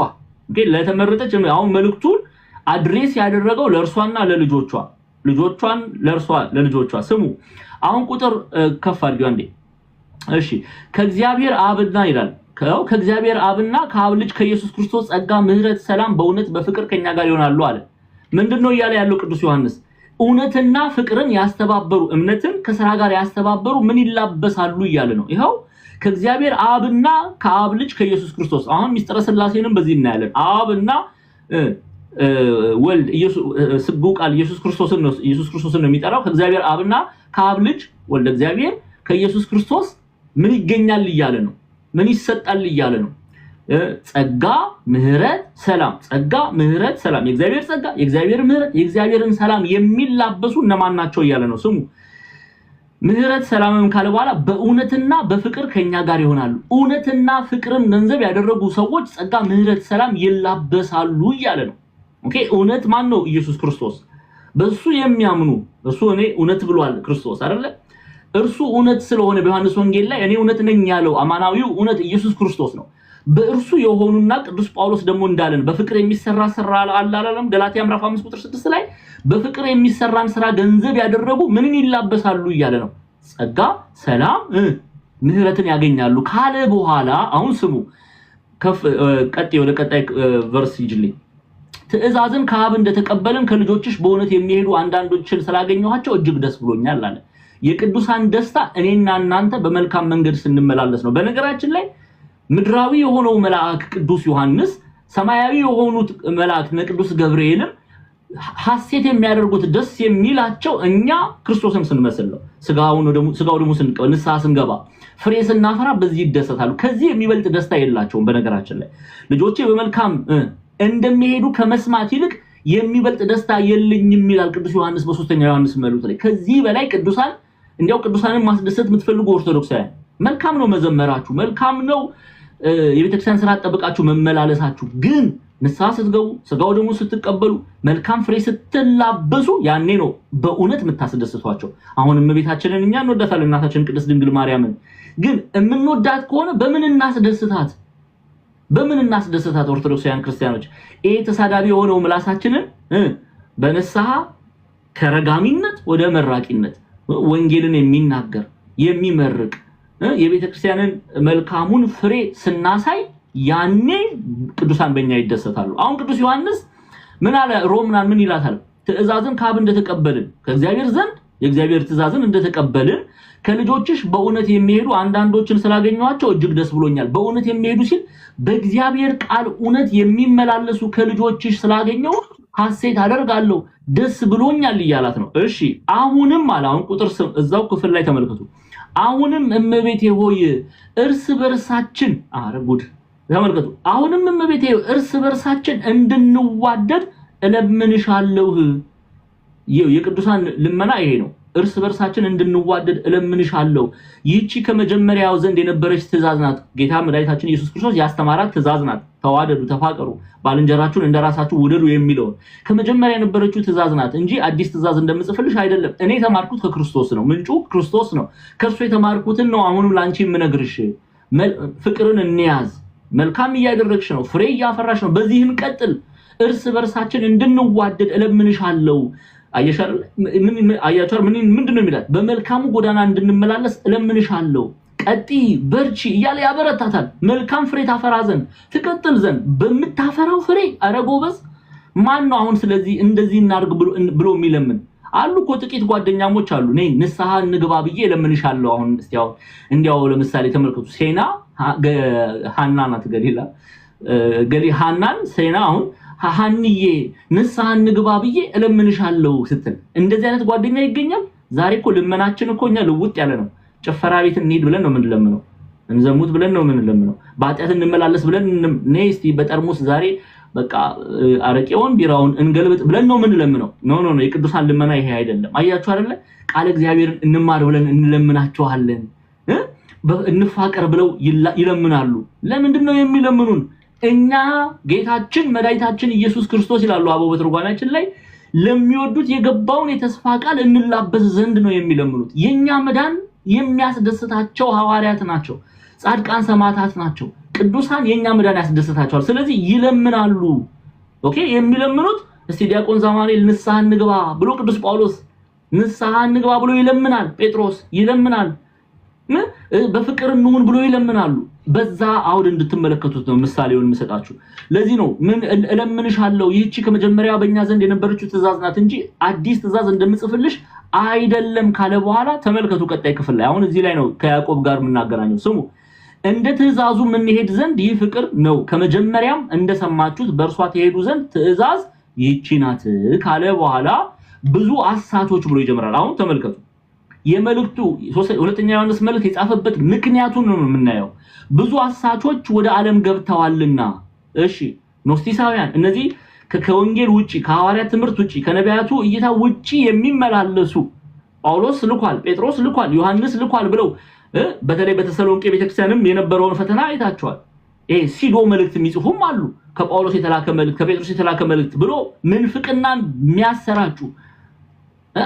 ኦኬ፣ ለተመረጠች አሁን መልእክቱን አድሬስ ያደረገው ለእርሷና ለልጆቿ፣ ልጆቿን ለእርሷ ለልጆቿ። ስሙ አሁን ቁጥር ከፍ አድርጊው አንዴ። እሺ፣ ከእግዚአብሔር አብና ይላል። ከእግዚአብሔር አብና ከአብ ልጅ ከኢየሱስ ክርስቶስ ጸጋ፣ ምሕረት፣ ሰላም በእውነት በፍቅር ከኛ ጋር ይሆናሉ አለ። ምንድነው እያለ ያለው ቅዱስ ዮሐንስ? እውነትና ፍቅርን ያስተባበሩ፣ እምነትን ከሥራ ጋር ያስተባበሩ ምን ይላበሳሉ እያለ ነው። ይሄው ከእግዚአብሔር አብና ከአብ ልጅ ከኢየሱስ ክርስቶስ። አሁን ሚስጥረ ሥላሴንም በዚህ እናያለን። አብና ወልድ ኢየሱስ ስግው ቃል ኢየሱስ ክርስቶስን ነው የሚጠራው ከእግዚአብሔር አብና ከአብ ልጅ ወልድ እግዚአብሔር ከኢየሱስ ክርስቶስ ምን ይገኛል እያለ ነው ምን ይሰጣል እያለ ነው ጸጋ ምህረት ሰላም ጸጋ ምህረት ሰላም የእግዚአብሔር ጸጋ የእግዚአብሔር ምህረት የእግዚአብሔርን ሰላም የሚላበሱ እነማን ናቸው እያለ ነው ስሙ ምህረት ሰላምም ካለ በኋላ በእውነትና በፍቅር ከኛ ጋር ይሆናሉ እውነትና ፍቅርን ገንዘብ ያደረጉ ሰዎች ጸጋ ምህረት ሰላም ይላበሳሉ እያለ ነው ኦኬ እውነት ማን ነው ኢየሱስ ክርስቶስ በሱ የሚያምኑ እሱ እኔ እውነት ብሏል ክርስቶስ አይደለ እርሱ እውነት ስለሆነ በዮሐንስ ወንጌል ላይ እኔ እውነት ነኝ ያለው አማናዊው እውነት ኢየሱስ ክርስቶስ ነው በእርሱ የሆኑና ቅዱስ ጳውሎስ ደግሞ እንዳለን በፍቅር የሚሰራ ስራ አላለም ገላትያ ምዕራፍ 5 ቁጥር 6 ላይ በፍቅር የሚሰራን ስራ ገንዘብ ያደረጉ ምንን ይላበሳሉ እያለ ነው ጸጋ ሰላም ምህረትን ያገኛሉ ካለ በኋላ አሁን ስሙ ወደ ቀጣይ ቨርስ ይጅልኝ ትእዛዝን ከአብ እንደተቀበልን ከልጆችሽ በእውነት የሚሄዱ አንዳንዶችን ስላገኘኋቸው እጅግ ደስ ብሎኛል አለ የቅዱሳን ደስታ እኔና እናንተ በመልካም መንገድ ስንመላለስ ነው በነገራችን ላይ ምድራዊ የሆነው መልአክ ቅዱስ ዮሐንስ ሰማያዊ የሆኑት መልአክ ቅዱስ ገብርኤልም ሐሴት የሚያደርጉት ደስ የሚላቸው እኛ ክርስቶስን ስንመስል ነው ስጋው ደግሞ ስንቀበል ንስሐ ስንገባ ፍሬ ስናፈራ በዚህ ይደሰታሉ ከዚህ የሚበልጥ ደስታ የላቸውም በነገራችን ላይ ልጆቼ በመልካም እንደሚሄዱ ከመስማት ይልቅ የሚበልጥ ደስታ የለኝም ይላል ቅዱስ ዮሐንስ በሶስተኛው ዮሐንስ መልእክት ላይ ከዚህ በላይ ቅዱሳን እንዲያው ቅዱሳንን ማስደሰት የምትፈልጉ ኦርቶዶክሳውያን መልካም ነው መዘመራችሁ መልካም ነው የቤተክርስቲያን ስራ ተጠብቃችሁ መመላለሳችሁ ግን ንስሐ ስትገቡ ስጋው ደግሞ ስትቀበሉ መልካም ፍሬ ስትላበሱ ያኔ ነው በእውነት የምታስደስቷቸው አሁን እመቤታችንን እኛ እንወዳታለን እናታችን ቅድስት ድንግል ማርያምን ግን የምንወዳት ከሆነ በምን እናስደስታት ኦርቶዶክሳውያን ክርስቲያኖች ይሄ ተሳዳቢ የሆነው ምላሳችንን በንስሐ ከረጋሚነት ወደ መራቂነት ወንጌልን የሚናገር የሚመርቅ የቤተክርስቲያንን መልካሙን ፍሬ ስናሳይ ያኔ ቅዱሳን በእኛ ይደሰታሉ አሁን ቅዱስ ዮሐንስ ምን አለ ሮምናን ምን ይላታል ትእዛዝን ከአብ እንደተቀበልን ከእግዚአብሔር ዘንድ የእግዚአብሔር ትእዛዝን እንደተቀበልን ከልጆችሽ በእውነት የሚሄዱ አንዳንዶችን ስላገኘኋቸው እጅግ ደስ ብሎኛል በእውነት የሚሄዱ ሲል በእግዚአብሔር ቃል እውነት የሚመላለሱ ከልጆችሽ ስላገኘው ሐሴት አደርጋለሁ ደስ ብሎኛል ይያላት ነው እሺ አሁንም አሁን ቁጥር እዛው ክፍል ላይ ተመልከቱ አሁንም እመቤቴ ሆይ እርስ በርሳችን ጉድ ተመልከቱ አሁንም እመቤቴ እርስ በርሳችን እንድንዋደድ እለምንሻለሁ የቅዱሳን ልመና ይሄ ነው እርስ በርሳችን እንድንዋደድ እለምንሻለሁ ይህቺ ከመጀመሪያው ዘንድ የነበረች ትእዛዝ ናት ጌታ መድኃኒታችን ኢየሱስ ክርስቶስ ያስተማራት ትእዛዝ ናት ተዋደዱ ተፋቀሩ ባልንጀራችሁን እንደራሳችሁ ውደዱ የሚለው ከመጀመሪያ የነበረችው ትእዛዝ ናት እንጂ አዲስ ትእዛዝ እንደምጽፍልሽ አይደለም እኔ የተማርኩት ከክርስቶስ ነው ምንጩ ክርስቶስ ነው ከርሱ የተማርኩትን ነው አሁንም ላንቺ የምነግርሽ ፍቅርን እንያዝ መልካም እያደረግሽ ነው ፍሬ እያፈራሽ ነው በዚህም ቀጥል እርስ በርሳችን እንድንዋደድ እለምንሻለሁ አያቻር ምንድነው የሚላት በመልካሙ ጎዳና እንድንመላለስ እለምንሻለሁ ቀጢ በርቺ እያለ ያበረታታል መልካም ፍሬ ታፈራ ዘንድ ትቀጥል ዘንድ በመታፈራው ፍሬ አረጎበስ ማን ነው አሁን ስለዚህ እንደዚህ እናርግ ብሎ የሚለምን አሉ እኮ ጥቂት ጓደኛሞች አሉ ነይ ንስሐ እንግባ ብዬ እለምንሻለሁ አሁን እስቲያው እንዲያው ለምሳሌ ተመልከቱ ሴና ሃናናት ገሊ ሃናን ሴና አሁን ሃንዬ ንስሐ እንግባ ብዬ እለምንሻለሁ ስትል እንደዚህ አይነት ጓደኛ ይገኛል ዛሬ እኮ ልመናችን እኮ እኛ ልውጥ ያለ ነው ጭፈራ ቤት እንሂድ ብለን ነው የምንለምነው እንዘሙት ብለን ነው የምንለምነው በአጥያት እንመላለስ ብለን ነይ እስቲ በጠርሙስ ዛሬ በቃ አረቄውን ቢራውን እንገልብጥ ብለን ነው የምንለምነው ኖ የቅዱሳን ልመና ይሄ አይደለም አያችሁ አይደለ ቃል እግዚአብሔርን እንማር ብለን እንለምናቸዋለን እንፋቀር ብለው ይለምናሉ ለምንድን ነው የሚለምኑን እኛ ጌታችን መድኃኒታችን ኢየሱስ ክርስቶስ ይላሉ አበው በትርጓሜያችን ላይ ለሚወዱት የገባውን የተስፋ ቃል እንላበስ ዘንድ ነው የሚለምኑት የኛ መዳን የሚያስደስታቸው ሐዋርያት ናቸው ጻድቃን ሰማዕታት ናቸው ቅዱሳን የኛ መዳን ያስደስታቸዋል ስለዚህ ይለምናሉ ኦኬ የሚለምኑት እስቲ ዲያቆን ዛማኔል ንስሐ እንግባ ብሎ ቅዱስ ጳውሎስ ንስሐ እንግባ ብሎ ይለምናል ጴጥሮስ ይለምናል በፍቅር እንሁን ብሎ ይለምናሉ በዛ አውድ እንድትመለከቱት ነው ምሳሌውን መስጣችሁ ለዚህ ነው ምን እለምንሻለሁ ይህቺ ከመጀመሪያ በእኛ ዘንድ የነበረችው ትእዛዝ ናት እንጂ አዲስ ትእዛዝ እንደምጽፍልሽ አይደለም ካለ በኋላ ተመልከቱ ቀጣይ ክፍል ላይ አሁን እዚህ ላይ ነው ከያዕቆብ ጋር የምናገናኘው ስሙ እንደ ትእዛዙ ምን ሄድ ዘንድ ይህ ፍቅር ነው ከመጀመሪያም እንደሰማችሁት በእርሷ ተሄዱ ዘንድ ትእዛዝ ይህቺ ናት ካለ በኋላ ብዙ አሳቶች ብሎ ይጀምራል። አሁን ተመልከቱ የመልእክቱ ሁለተኛ ዮሐንስ መልእክት የጻፈበት ምክንያቱን ነው የምናየው። ብዙ አሳቾች ወደ ዓለም ገብተዋልና። እሺ ኖስቲሳውያን እነዚህ ከወንጌል ውጪ ከሐዋርያት ትምህርት ውጪ ከነቢያቱ እይታ ውጪ የሚመላለሱ ጳውሎስ ልኳል፣ ጴጥሮስ ልኳል፣ ዮሐንስ ልኳል ብለው በተለይ በተሰሎንቄ ቤተክርስቲያንም የነበረውን ፈተና አይታቸዋል። ሲዶ መልእክት የሚጽፉም አሉ። ከጳውሎስ የተላከ መልእክት ከጴጥሮስ የተላከ መልእክት ብሎ ምንፍቅናን የሚያሰራጩ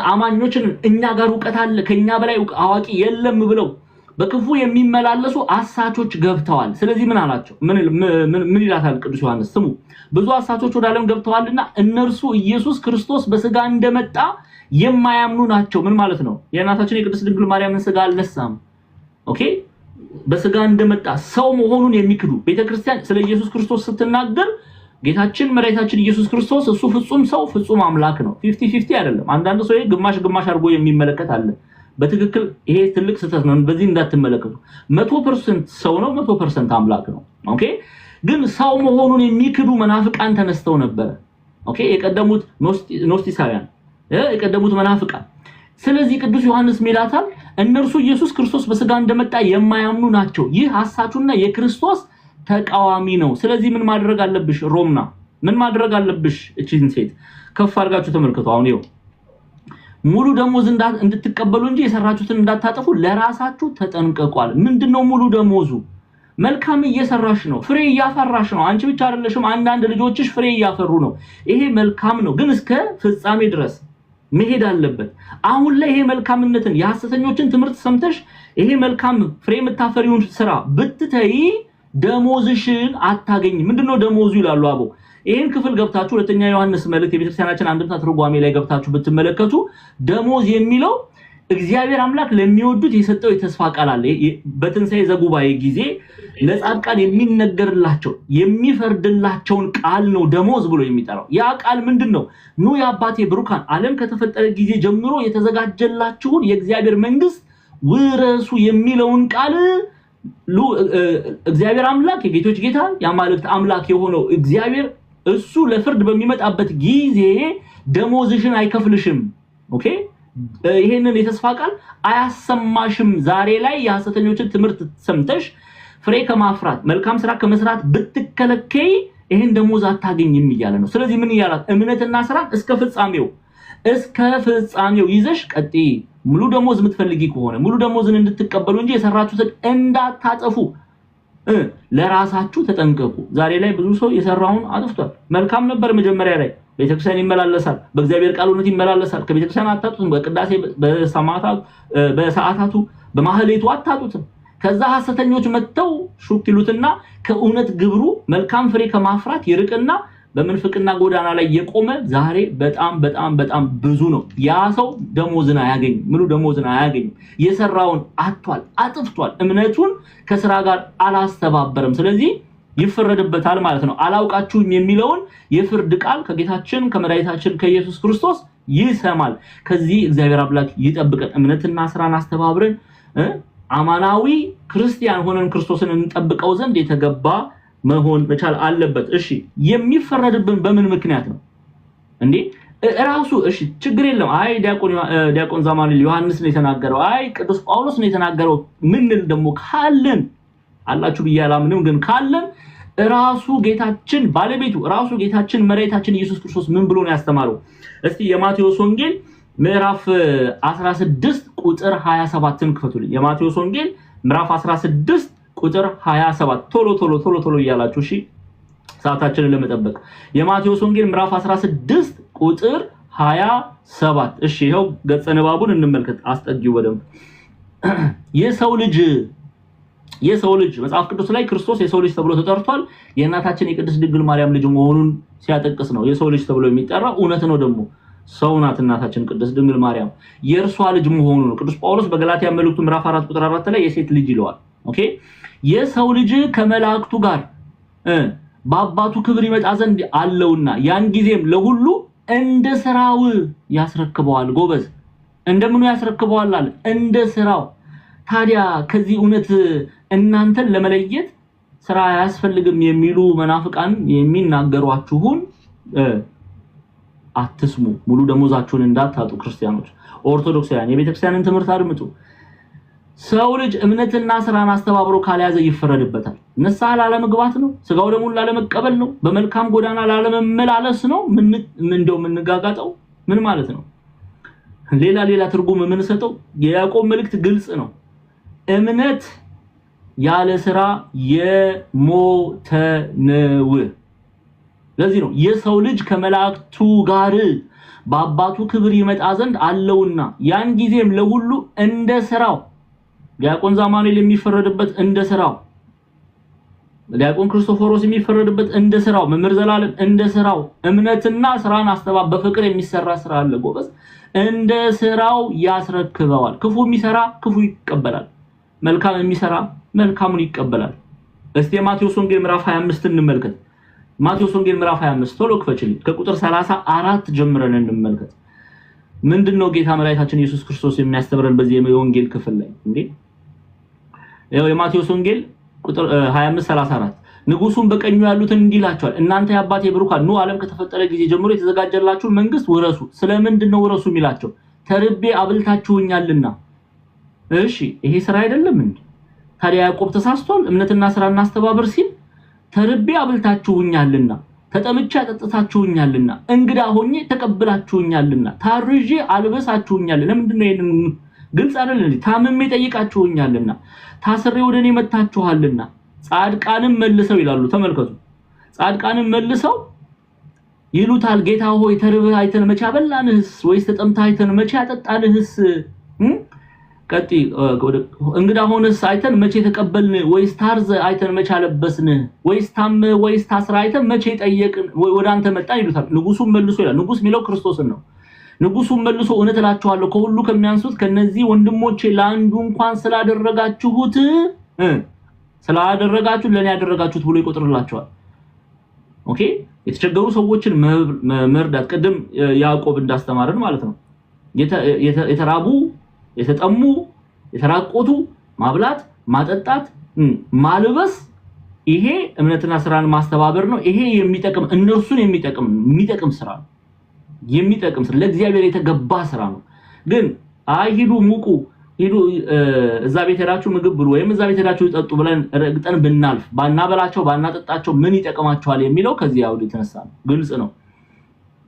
አማኞችን እኛ ጋር ዕውቀት አለ ከኛ በላይ አዋቂ የለም ብለው በክፉ የሚመላለሱ አሳቾች ገብተዋል። ስለዚህ ምን አላቸው? ምን ይላታል ቅዱስ ዮሐንስ? ስሙ ብዙ አሳቾች ወደ ዓለም ገብተዋልና እነርሱ ኢየሱስ ክርስቶስ በስጋ እንደመጣ የማያምኑ ናቸው። ምን ማለት ነው? የእናታችን የቅድስት ድንግል ማርያምን ስጋ አልነሳም። ኦኬ በስጋ እንደመጣ ሰው መሆኑን የሚክዱ ቤተክርስቲያን ስለ ኢየሱስ ክርስቶስ ስትናገር ጌታችን መድኃኒታችን ኢየሱስ ክርስቶስ እሱ ፍጹም ሰው ፍጹም አምላክ ነው። 50-50 አይደለም። አንዳንድ ሰው ግማሽ ግማሽ አድርጎ የሚመለከት አለ። በትክክል ይሄ ትልቅ ስህተት ነው። በዚህ እንዳትመለከቱ። 100% ሰው ነው፣ 100% አምላክ ነው። ኦኬ ግን ሰው መሆኑን የሚክዱ መናፍቃን ተነስተው ነበር። ኦኬ የቀደሙት ኖስቲሳውያን የቀደሙት መናፍቃን። ስለዚህ ቅዱስ ዮሐንስ ሜላታል እነርሱ ኢየሱስ ክርስቶስ በስጋ እንደመጣ የማያምኑ ናቸው። ይህ ሐሳቹና የክርስቶስ ተቃዋሚ ነው። ስለዚህ ምን ማድረግ አለብሽ? ሮምና ምን ማድረግ አለብሽ? እቺን ሴት ከፍ አድርጋችሁ ተመልከቱ። አሁን ይኸው ሙሉ ደሞዝ እንድትቀበሉ እንጂ የሰራችሁትን እንዳታጠፉ ለራሳችሁ ተጠንቀቋል። ምንድነው ሙሉ ደሞዙ? መልካም እየሰራሽ ነው፣ ፍሬ እያፈራሽ ነው። አንቺ ብቻ አይደለሽም፣ አንዳንድ ልጆችሽ ፍሬ እያፈሩ ነው። ይሄ መልካም ነው፣ ግን እስከ ፍጻሜ ድረስ መሄድ አለበት። አሁን ላይ ይሄ መልካምነትን የሐሰተኞችን ትምህርት ሰምተሽ ይሄ መልካም ፍሬ የምታፈሪውን ስራ ብትተይ ደሞዝሽን አታገኝ። ምንድነው ደሞዙ ይላሉ አቦ። ይሄን ክፍል ገብታችሁ ሁለተኛ ዮሐንስ መልእክት የቤተክርስቲያናችን አንድምታ ትርጓሜ ላይ ገብታችሁ ብትመለከቱ ደሞዝ የሚለው እግዚአብሔር አምላክ ለሚወዱት የሰጠው የተስፋ ቃል አለ። በትንሣኤ ዘጉባኤ ጊዜ ለጻድቃን የሚነገርላቸው የሚፈርድላቸውን ቃል ነው ደሞዝ ብሎ የሚጠራው። ያ ቃል ምንድነው? ኑ የአባቴ ብሩካን ዓለም ከተፈጠረ ጊዜ ጀምሮ የተዘጋጀላችሁን የእግዚአብሔር መንግስት ውረሱ የሚለውን ቃል እግዚአብሔር አምላክ የጌቶች ጌታ የአማልክት አምላክ የሆነው እግዚአብሔር እሱ ለፍርድ በሚመጣበት ጊዜ ደሞዝሽን አይከፍልሽም። ኦኬ ይሄንን የተስፋ ቃል አያሰማሽም። ዛሬ ላይ የሐሰተኞችን ትምህርት ሰምተሽ ፍሬ ከማፍራት መልካም ስራ ከመስራት ብትከለከይ ይሄን ደሞዝ አታገኝም እያለ ነው። ስለዚህ ምን ይያላት? እምነትና ስራ እስከ ፍጻሜው ይዘሽ ቀጥይ። ሙሉ ደሞዝ የምትፈልጊ ከሆነ ሙሉ ደሞዝን እንድትቀበሉ እንጂ የሰራችሁትን እንዳታጠፉ ለራሳችሁ ተጠንቀቁ። ዛሬ ላይ ብዙ ሰው የሰራውን አጥፍቷል። መልካም ነበር መጀመሪያ ላይ ቤተክርስቲያን ይመላለሳል፣ በእግዚአብሔር ቃል እውነት ይመላለሳል። ከቤተክርስቲያን አታጡትም። በቅዳሴ በሰዓታቱ በማህሌቱ አታጡትም። ከዛ ሐሰተኞች መተው ሹክ ይሉትና ከእውነት ግብሩ መልካም ፍሬ ከማፍራት ይርቅና በመንፍቅና ጎዳና ላይ የቆመ ዛሬ በጣም ብዙ ነው። ያ ሰው ደሞዝን አያገኝም፣ ሙሉ ደሞዝን አያገኝም። የሰራውን አጥፍቷል። እምነቱን ከስራ ጋር አላስተባበረም። ስለዚህ ይፈረድበታል ማለት ነው። አላውቃችሁም የሚለውን የፍርድ ቃል ከጌታችን ከመድኃኒታችን ከኢየሱስ ክርስቶስ ይሰማል። ከዚህ እግዚአብሔር አምላክ ይጠብቀን። እምነትና ስራን አስተባብረን አማናዊ ክርስቲያን ሆነን ክርስቶስን እንጠብቀው ዘንድ የተገባ መሆን መቻል አለበት። እሺ የሚፈረድብን በምን ምክንያት ነው እንዴ? ራሱ እሺ ችግር የለም። አይ ዲያቆን ዛማኑኤል ዮሐንስ ነው የተናገረው፣ አይ ቅዱስ ጳውሎስ ነው የተናገረው ምንል ደግሞ ካለን አላችሁ ብያላምንም፣ ግን ካለን ራሱ ጌታችን ባለቤቱ ራሱ ጌታችን መድኃኒታችን ኢየሱስ ክርስቶስ ምን ብሎ ነው ያስተማረው? እስቲ የማቴዎስ ወንጌል ምዕራፍ 16 ቁጥር 27ን ክፈቱልኝ። የማቴዎስ ወንጌል ምዕራፍ 16 ቁጥር 27 ቶሎ እያላችሁ እሺ ሰዓታችንን ለመጠበቅ የማቴዎስ ወንጌል ምዕራፍ 16 ቁጥር 27 እሺ ይሄው ገጸ ንባቡን እንመልከት። አስጠጊው በደንብ የሰው ልጅ መጽሐፍ ቅዱስ ላይ ክርስቶስ የሰው ልጅ ተብሎ ተጠርቷል። የእናታችን የቅድስት ድንግል ማርያም ልጅ መሆኑን ሲያጠቅስ ነው የሰው ልጅ ተብሎ የሚጠራው። እውነት ነው ደግሞ ሰው ናት እናታችን ቅድስት ድንግል ማርያም፣ የእርሷ ልጅ መሆኑ ነው። ቅዱስ ጳውሎስ በገላትያ መልእክቱ ምዕራፍ 4 ቁጥር 4 ላይ የሴት ልጅ ይለዋል። ኦኬ የሰው ልጅ ከመላእክቱ ጋር በአባቱ ክብር ይመጣ ዘንድ አለውና ያን ጊዜም ለሁሉ እንደ ስራው ያስረክበዋል። ጎበዝ እንደምኑ ያስረክበዋል አለ? እንደ ስራው። ታዲያ ከዚህ እውነት እናንተን ለመለየት ስራ አያስፈልግም የሚሉ መናፍቃን የሚናገሯችሁን አትስሙ ሙሉ ደሞዛችሁን እንዳታጡ ክርስቲያኖች ኦርቶዶክሳውያን የቤተክርስቲያንን ትምህርት አድምጡ ሰው ልጅ እምነትና ስራን አስተባብሮ ካልያዘ ይፈረድበታል ንስሐ ላለመግባት ነው ስጋው ደሙን ላለመቀበል ነው በመልካም ጎዳና ላለመመላለስ ነው እንደው ምንጋጋጣው ምን ማለት ነው ሌላ ትርጉም የምንሰጠው የያዕቆብ መልእክት ግልጽ ነው እምነት ያለ ስራ የሞተ ነው ለዚህ ነው የሰው ልጅ ከመላእክቱ ጋር በአባቱ ክብር ይመጣ ዘንድ አለውና ያን ጊዜም ለሁሉ እንደ ስራው ዲያቆን ዛማኑኤል የሚፈረድበት እንደ ስራው ዲያቆን ክርስቶፎሮስ የሚፈረድበት እንደ ስራው መምህር ዘላለም እንደ ስራው እምነትና ስራን አስተባብ በፍቅር የሚሰራ ስራ አለ ጎበዝ እንደ ስራው ያስረክበዋል ክፉ የሚሰራ ክፉ ይቀበላል መልካም የሚሰራ መልካሙን ይቀበላል እስቲ ማቴዎስ ወንጌል ምዕራፍ 25 እንመልከት ማቴዎስ ወንጌል ምዕራፍ 25 ቶሎ ክፈችልኝ ከቁጥር 34 ጀምረን እንመልከት ምንድነው ጌታ መድኃኒታችን ኢየሱስ ክርስቶስ የሚያስተምረን በዚህ የወንጌል ክፍል ላይ እንዴ የማቴዎስ ወንጌል ቁጥር 25:34 ንጉሱን በቀኙ ያሉትን እንዲላቸዋል እናንተ ያባቴ ብሩካን ነው ዓለም ከተፈጠረ ጊዜ ጀምሮ የተዘጋጀላችሁ መንግስት ወረሱ ስለምንድነው ወረሱ የሚላቸው ተርቤ አብልታችሁኛልና እሺ ይሄ ስራ አይደለም እንዴ ታዲያ ያዕቆብ ተሳስቷል እምነትና ስራና አስተባበር ሲል ተርቤ አብልታችሁኛልና ተጠምቼ አጠጥታችሁኛልና እንግዳ ሆኜ ተቀበላችሁኛልና ታርዤ አልበሳችሁኛልና ለምንድነው ይሄንን ግልጽ አይደል እንዴ ታምሜ ጠይቃችሁኛልና ታስሬ ወደኔ መጣችኋልና ጻድቃንም መልሰው ይላሉ ተመልከቱ ጻድቃንም መልሰው ይሉታል ጌታ ሆይ ተርበህ አይተን መቼ አበላንህስ ወይስ ተጠምተህ አይተን መቼ አጠጣንህስ ቀጥ እንግዳ ሆነስ አይተን መቼ ተቀበልን ወይስ ታርዘ አይተን መቼ አለበስን ወይስ ታም ወይስ ታስራ አይተን መቼ ጠየቅን ወደ አንተ መጣን ይሉታል ንጉሱም መልሶ ይላል ንጉስ ሚለው ክርስቶስን ነው ንጉሱም መልሶ እውነት እላችኋለሁ ከሁሉ ከሚያንሱት ከነዚህ ወንድሞቼ ለአንዱ እንኳን ስላደረጋችሁት ለኔ ያደረጋችሁት ብሎ ይቆጥርላችኋል ኦኬ የተቸገሩ ሰዎችን መርዳት ቀደም ያዕቆብ እንዳስተማረን ማለት ነው የተራቡ የተጠሙ የተራቆቱ ማብላት ማጠጣት ማልበስ ይሄ እምነትና ስራን ማስተባበር ነው ይሄ የሚጠቅም እነርሱን የሚጠቅም ስራ ነው የሚጠቅም ስራ ለእግዚአብሔር የተገባ ስራ ነው ግን አይሂዱ ሙቁ ሂዱ እዛ ቤት ሄዳችሁ ምግብ ብሉ ወይም እዛ ቤት ሄዳችሁ ጠጡ ብለን ረግጠን ብናልፍ ባናበላቸው ባናጠጣቸው ምን ይጠቅማቸዋል የሚለው ከዚህ አውድ የተነሳ ነው ግልጽ ነው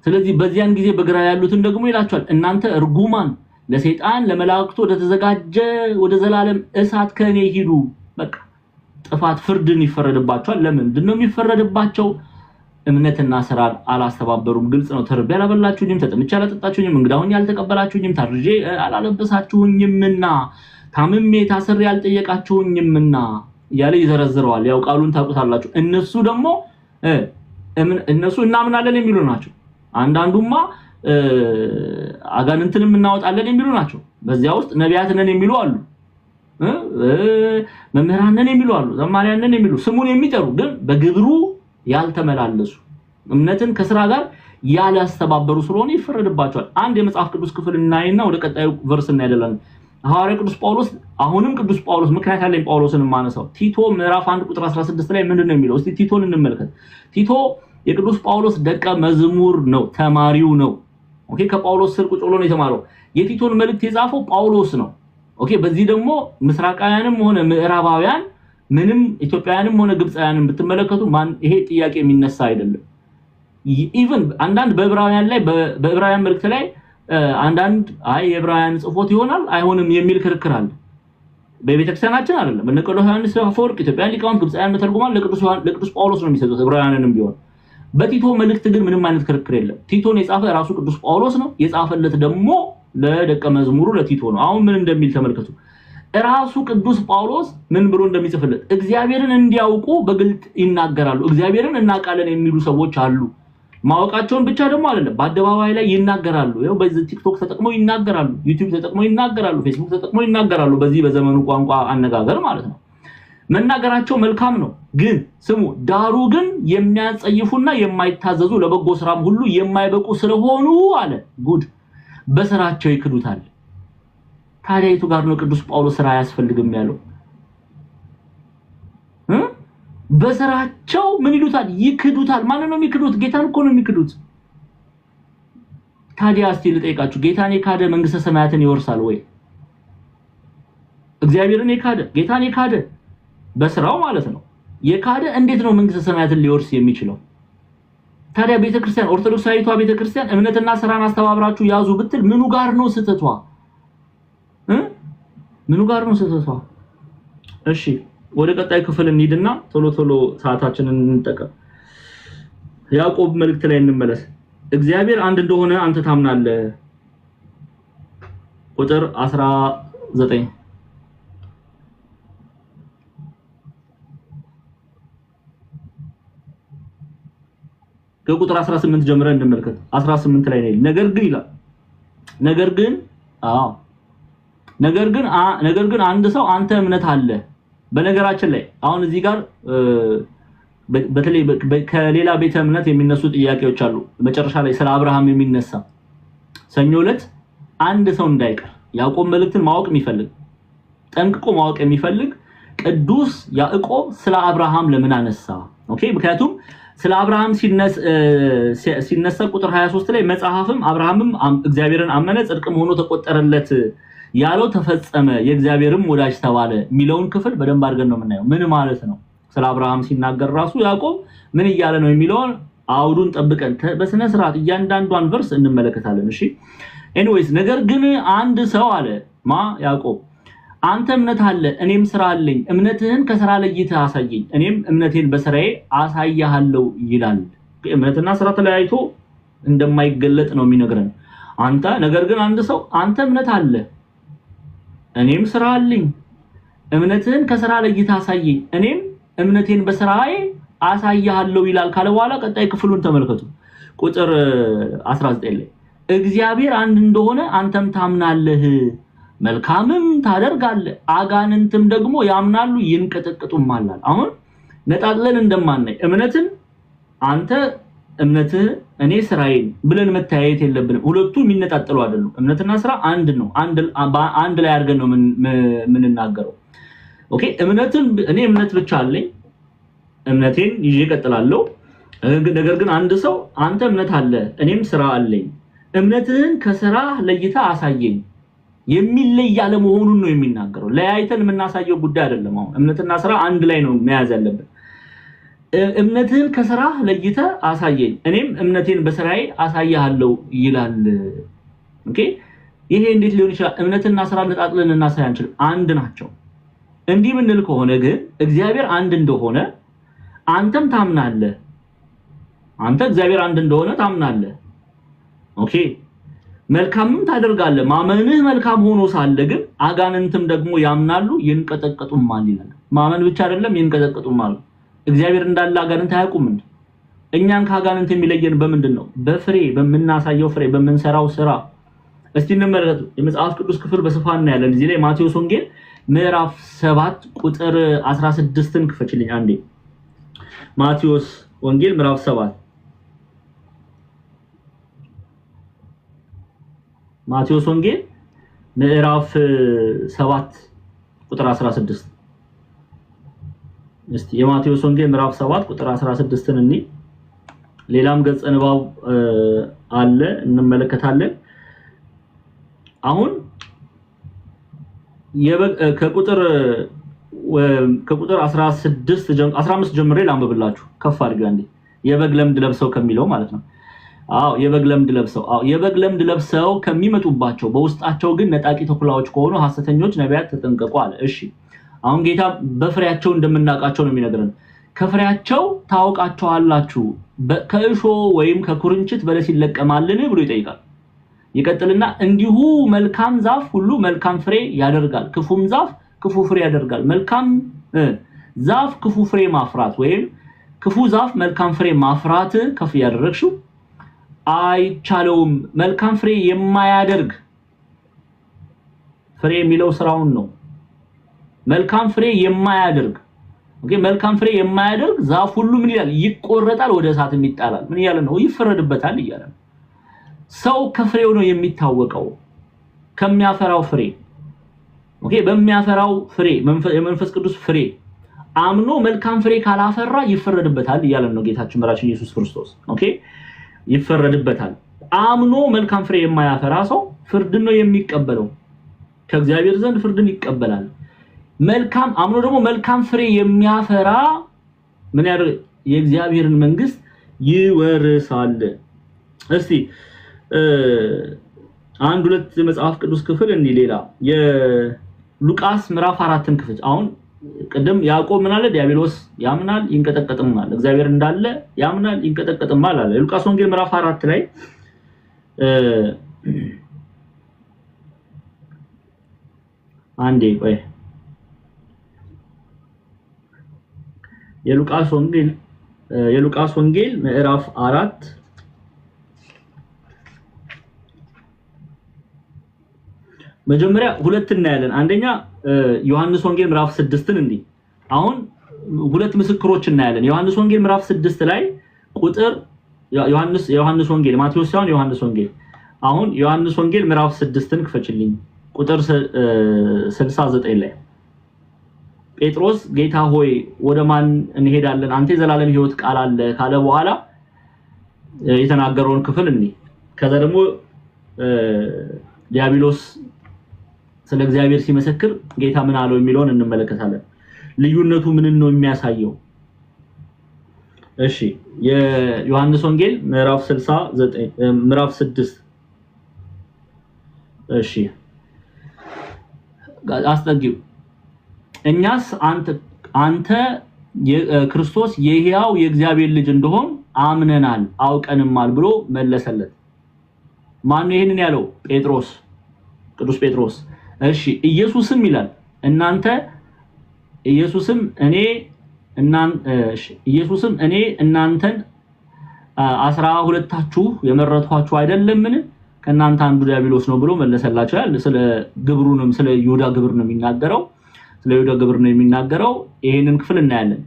ስለዚህ በዚያን ጊዜ በግራ ያሉትን ደግሞ ይላቸዋል እናንተ እርጉማን ለሰይጣን ለመላእክቱ ወደተዘጋጀ ወደ ዘላለም እሳት ከኔ ሂዱ በቃ ጥፋት ፍርድን ይፈረድባቸዋል ለምንድነው የሚፈረድባቸው እምነትና ስራን አላስተባበሩም ግልጽ ነው ተርቤ አላበላችሁኝም ተጠምቼ አላጠጣችሁኝም እንግዳውን ያልተቀበላችሁኝም ታርዤ አላለበሳችሁኝምና ታምሜ ታስሬ ያልጠየቃችሁኝምና ያለ ይዘረዝረዋል ያው ቃሉን ታውቁታላችሁ እነሱ ደግሞ እነሱ እናምናለን የሚሉ ናቸው አንዳንዱማ አጋንንትንም እናወጣለን የሚሉ ናቸው በዚያ ውስጥ ነቢያት ነን የሚሉ አሉ መምህራን ነን የሚሉ አሉ ዘማሪያን ነን የሚሉ ስሙን የሚጠሩ ግን በግብሩ ያልተመላለሱ እምነትን ከስራ ጋር ያላስተባበሩ ስለሆነ ይፈረድባቸዋል አንድ የመጽሐፍ ቅዱስ ክፍል እናይና ወደ ቀጣዩ ቨርስ እናይደለን ሐዋርያው ቅዱስ ጳውሎስ አሁንም ቅዱስ ጳውሎስ ምክንያት ያለኝ ጳውሎስን ማነሳው ቲቶ ምዕራፍ 1 ቁጥር 16 ላይ ምንድነው የሚለው እስቲ ቲቶን እንመልከት ቲቶ የቅዱስ ጳውሎስ ደቀ መዝሙር ነው ተማሪው ነው ኦኬ ከጳውሎስ ስር ቁጭ ብሎ ነው የተማረው የቲቶን መልእክት የጻፈው ጳውሎስ ነው ኦኬ በዚህ ደግሞ ምስራቃውያንም ሆነ ምዕራባውያን ምንም ኢትዮጵያውያንም ሆነ ግብጻውያንም ብትመለከቱ ማን ይሄ ጥያቄ የሚነሳ አይደለም ኢቭን አንዳንድ በዕብራውያን ላይ በዕብራውያን መልእክት ላይ አንዳንድ የዕብራውያን ጽፎት ይሆናል አይሆንም የሚል ክርክር አለ በቤተክርስቲያናችን አይደለም በነቀዶስ ዮሐንስ አፈወርቅ ኢትዮጵያን ሊቃውንት ግብጻውያን ተርጉማን ለቅዱስ ጳውሎስ ነው የሚሰጡት ዕብራውያንንም ቢሆን በቲቶ መልእክት ግን ምንም አይነት ክርክር የለም ቲቶን የጻፈ ራሱ ቅዱስ ጳውሎስ ነው የጻፈለት ደግሞ ለደቀ መዝሙሩ ለቲቶ ነው አሁን ምን እንደሚል ተመልከቱ ራሱ ቅዱስ ጳውሎስ ምን ብሎ እንደሚጽፍለት እግዚአብሔርን እንዲያውቁ በግልጥ ይናገራሉ እግዚአብሔርን እናቃለን የሚሉ ሰዎች አሉ ማወቃቸውን ብቻ ደግሞ አይደለም በአደባባይ ላይ ይናገራሉ ያው በዚህ ቲክቶክ ተጠቅመው ይናገራሉ ዩቲዩብ ተጠቅመው ይናገራሉ ፌስቡክ ተጠቅመው ይናገራሉ በዚህ በዘመኑ ቋንቋ አነጋገር ማለት ነው መናገራቸው መልካም ነው ግን ስሙ ዳሩ ግን የሚያጸይፉና የማይታዘዙ ለበጎ ስራም ሁሉ የማይበቁ ስለሆኑ አለ ጉድ በስራቸው ይክዱታል ታዲያ የቱ ጋር ነው ቅዱስ ጳውሎስ ስራ ያስፈልግም ያለው በስራቸው ምን ይሉታል ይክዱታል ማን ነው የሚክዱት ጌታን እኮ ነው የሚክዱት ታዲያ እስቲ ልጠይቃችሁ ጌታን የካደ መንግስተ ሰማያትን ይወርሳል ወይ? እግዚአብሔርን የካደ ጌታን የካደ በስራው ማለት ነው የካደ እንዴት ነው መንግስተ ሰማያትን ሊወርስ የሚችለው? ታዲያ ቤተክርስቲያን ኦርቶዶክሳዊቷ ቤተክርስቲያን እምነትና ስራን አስተባብራችሁ ያዙ ብትል ምኑ ጋር ነው ስተቷ? ምኑ ጋር ነው ስተቷ? እሺ ወደ ቀጣይ ክፍል እንሂድና ቶሎ ቶሎ ሰዓታችንን እንጠቀም። ያዕቆብ መልእክት ላይ እንመለስ። እግዚአብሔር አንድ እንደሆነ አንተ ታምናለህ። ቁጥር 19 ከቁጥር 18 ጀምረን እንመልከት። 18 ላይ ነው ነገር ግን ይላል ነገር ግን አንድ ሰው አንተ እምነት አለ። በነገራችን ላይ አሁን እዚህ ጋር በተለይ ከሌላ ቤተ እምነት የሚነሱ ጥያቄዎች አሉ። መጨረሻ ላይ ስለ አብርሃም የሚነሳ ሰኞ ዕለት አንድ ሰው እንዳይቀር ያዕቆብ መልእክትን ማወቅ የሚፈልግ ጠንቅቆ ማወቅ የሚፈልግ ቅዱስ ያዕቆብ ስለ አብርሃም ለምን አነሳ? ኦኬ ምክንያቱም ስለ አብርሃም ሲነሳ ቁጥር 23 ላይ መጽሐፍም አብርሃምም እግዚአብሔርን አመነ ጽድቅም ሆኖ ተቆጠረለት ያለው ተፈጸመ የእግዚአብሔርም ወዳጅ ተባለ የሚለውን ክፍል በደንብ አድርገን ነው የምናየው። ምን ማለት ነው? ስለ አብርሃም ሲናገር ራሱ ያዕቆብ ምን እያለ ነው የሚለውን አውዱን ጠብቀን በስነ ስርዓት እያንዳንዷን ቨርስ እንመለከታለን። እሺ ኤኒዌይስ ነገር ግን አንድ ሰው አለ ያዕቆብ አንተ እምነት አለ እኔም ስራ አለኝ። እምነትህን ከስራ ለይተህ አሳየኝ እኔም እምነቴን በስራዬ አሳያለሁ ይላል። እምነትና ስራ ተለያይቶ እንደማይገለጥ ነው የሚነግረን። ነገር ግን አንድ ሰው አንተ እምነት አለ እኔም ስራ አለኝ እምነትህን ከስራ ለይተህ አሳየኝ እኔም እምነቴን በስራዬ አሳያለሁ ይላል ካለ በኋላ ቀጣይ ክፍሉን ተመልከቱ። ቁጥር 19 ላይ እግዚአብሔር አንድ እንደሆነ አንተም ታምናለህ መልካምም ታደርጋለህ አጋንንትም ደግሞ ያምናሉ ይንቀጠቀጡማል። አሁን ነጣጥለን እንደማናይ እምነትን አንተ እምነትህ እኔ ስራዬን ብለን መታየት የለብንም። ሁለቱ የሚነጣጠሉ አይደሉም። እምነትና ስራ አንድ ነው። አንድ ላይ አድርገን ነው የምንናገረው። ኦኬ እኔ እምነት ብቻ አለኝ እምነቴን ይዤ እቀጥላለሁ። ነገር ግን አንድ ሰው አንተ እምነት አለ እኔም ስራ አለኝ እምነትህን ከስራ ለይተህ አሳየኝ የሚለይ ያለ መሆኑን ነው የሚናገረው። ለያይተን የምናሳየው ጉዳይ አይደለም። አሁን እምነትና ስራ አንድ ላይ ነው መያዝ ያለብን። እምነትህን ከስራ ለይተህ አሳየኝ እኔም እምነቴን በስራዬ አሳያለሁ ይላል። ኦኬ ይሄ እንዴት ሊሆን ይችላል? እምነትና ስራ ነጣጥለን እናሳይ አንችልም። አንድ ናቸው። እንዲህ ምንል ከሆነ ግን እግዚአብሔር አንድ እንደሆነ አንተም ታምናለህ። አንተ እግዚአብሔር አንድ እንደሆነ ታምናለህ። ኦኬ መልካምም ታደርጋለህ። ማመንህ መልካም ሆኖ ሳለ ግን አጋንንትም ደግሞ ያምናሉ ይንቀጠቀጡማል ይላል። ማመን ብቻ አይደለም ይንቀጠቀጡማል። እግዚአብሔር እንዳለ አጋንንት አያውቁም እንዴ? እኛን ከአጋንንት የሚለየን በምንድነው? በፍሬ በመናሳየው ፍሬ በመንሰራው ስራ። እስቲ እንመለከቱ። የመጽሐፍ ቅዱስ ክፍል በስፋት ነው ያለን። እዚህ ላይ ማቴዎስ ወንጌል ምዕራፍ 7 ቁጥር 16ን ክፈችልኝ አንዴ። ማቴዎስ ወንጌል ምዕራፍ 7 ማቴዎስ ወንጌል ምዕራፍ 7 ቁጥር 16 እስቲ የማቴዎስ ወንጌል ምዕራፍ 7 ቁጥር 16ን እንይ። ሌላም ገጽ ንባብ አለ እንመለከታለን። አሁን ከቁጥር 15 ጀምሬ ላንብብላችሁ። ከፍ አድርገን እንዴ የበግ ለምድ ለብሰው ከሚለው ማለት ነው። የበግ ለምድ ለብሰው ከሚመጡባቸው በውስጣቸው ግን ነጣቂ ተኩላዎች ከሆኑ ሐሰተኞች ነቢያት ተጠንቀቁ አለ። እሺ አሁን ጌታ በፍሬያቸው እንደምናውቃቸው ነው የሚነግረን። ከፍሬያቸው ታውቃቸዋላችሁ። ከእሾ ወይም ከኩርንችት በለስ ይለቀማልን ብሎ ይጠይቃል። ይቀጥልና እንዲሁ መልካም ዛፍ ሁሉ መልካም ፍሬ ያደርጋል፣ ክፉም ዛፍ ክፉ ፍሬ ያደርጋል። መልካም ዛፍ ክፉ ፍሬ ማፍራት ወይም ክፉ ዛፍ መልካም ፍሬ ማፍራት ከፍ ያደረግሽው አይቻለውም። መልካም ፍሬ የማያደርግ ፍሬ የሚለው ስራውን ነው። መልካም ፍሬ የማያደርግ መልካም ፍሬ የማያደርግ ዛፍ ሁሉ ምን ይላል? ይቆረጣል፣ ወደ እሳትም ይጣላል። ምን ይያለ ነው? ይፈረድበታል ይያለ ነው። ሰው ከፍሬው ነው የሚታወቀው፣ ከሚያፈራው ፍሬ። በሚያፈራው ፍሬ የመንፈስ ቅዱስ ፍሬ አምኖ መልካም ፍሬ ካላፈራ ይፈረድበታል ይያለ ነው ጌታችን መድኃኒታችን ኢየሱስ ክርስቶስ። ይፈረድበታል። አምኖ መልካም ፍሬ የማያፈራ ሰው ፍርድን ነው የሚቀበለው ከእግዚአብሔር ዘንድ ፍርድን ይቀበላል መልካም አምኖ ደግሞ መልካም ፍሬ የሚያፈራ ምን ያደርግ የእግዚአብሔርን መንግስት ይወርሳል እስቲ አንድ ሁለት መጽሐፍ ቅዱስ ክፍል እንዲ ሌላ የሉቃስ ምዕራፍ 4ን ክፍል አሁን ቀደም ያዕቆብ ምን አለ ዲያብሎስ ያምናል ይንቀጠቀጥማል እግዚአብሔር እንዳለ ያምናል ይንቀጠቀጥማል አለ ሉቃስ ወንጌል ምዕራፍ 4 ላይ አንዴ ቆይ የሉቃስ ወንጌል ምዕራፍ 4 መጀመሪያ ሁለት እናያለን አንደኛ ዮሐንስ ወንጌል ምዕራፍ 6ን እንዴ አሁን ሁለት ምስክሮች እናያለን ዮሐንስ ወንጌል ምዕራፍ 6 ላይ ቁጥር ዮሐንስ ወንጌል ማቴዎስ ሳይሆን ዮሐንስ ወንጌል አሁን ዮሐንስ ወንጌል ምዕራፍ 6ን ክፈችልኝ ቁጥር 69 ላይ ጴጥሮስ ጌታ ሆይ ወደ ማን እንሄዳለን አንተ የዘላለም ሕይወት ቃል አለ ካለ በኋላ የተናገረውን ክፍል እንዴ ከዛ ደግሞ ዲያብሎስ ስለ እግዚአብሔር ሲመሰክር ጌታ ምን አለው የሚለውን እንመለከታለን ልዩነቱ ምን ነው የሚያሳየው እሺ የዮሐንስ ወንጌል ምዕራፍ 69 ምዕራፍ 6 እሺ አስጠጊው እኛስ አንተ የክርስቶስ የሕያው የእግዚአብሔር ልጅ እንደሆን አምነናል አውቀንማል ብሎ መለሰለት ማን ነው ይሄንን ያለው ጴጥሮስ ቅዱስ ጴጥሮስ እሺ ኢየሱስም ይላል ኢየሱስም እኔ እናንተን 12ታችሁ የመረጥኳችሁ አይደለምን ከናንተ አንዱ ዲያብሎስ ነው ብሎ መለሰላቸው ያለ ስለ ግብሩንም ስለ ይሁዳ ግብር ነው የሚናገረው ይሄንን ክፍል እናያለን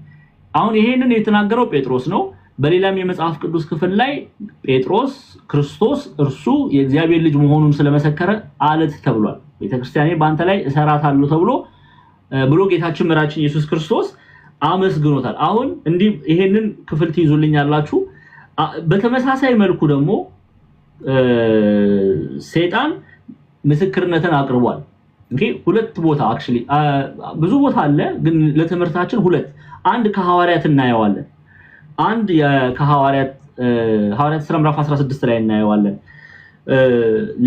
አሁን ይሄንን የተናገረው ጴጥሮስ ነው በሌላም የመጽሐፍ ቅዱስ ክፍል ላይ ጴጥሮስ ክርስቶስ እርሱ የእግዚአብሔር ልጅ መሆኑን ስለመሰከረ አለት ተብሏል ቤተክርስቲያኔ ባንተ ላይ እሰራታለሁ ተብሎ ብሎ ጌታችን መራችን ኢየሱስ ክርስቶስ አመስግኖታል አሁን እንዲህ ይሄንን ክፍል ትይዙልኛላችሁ በተመሳሳይ መልኩ ደግሞ ሰይጣን ምስክርነትን አቅርቧል ኦኬ ሁለት ቦታ actually ብዙ ቦታ አለ ግን ለትምህርታችን ሁለት አንድ ከሐዋርያት እናየዋለን አንድ ከሐዋርያት ሥራ ምዕራፍ 16 ላይ እናየዋለን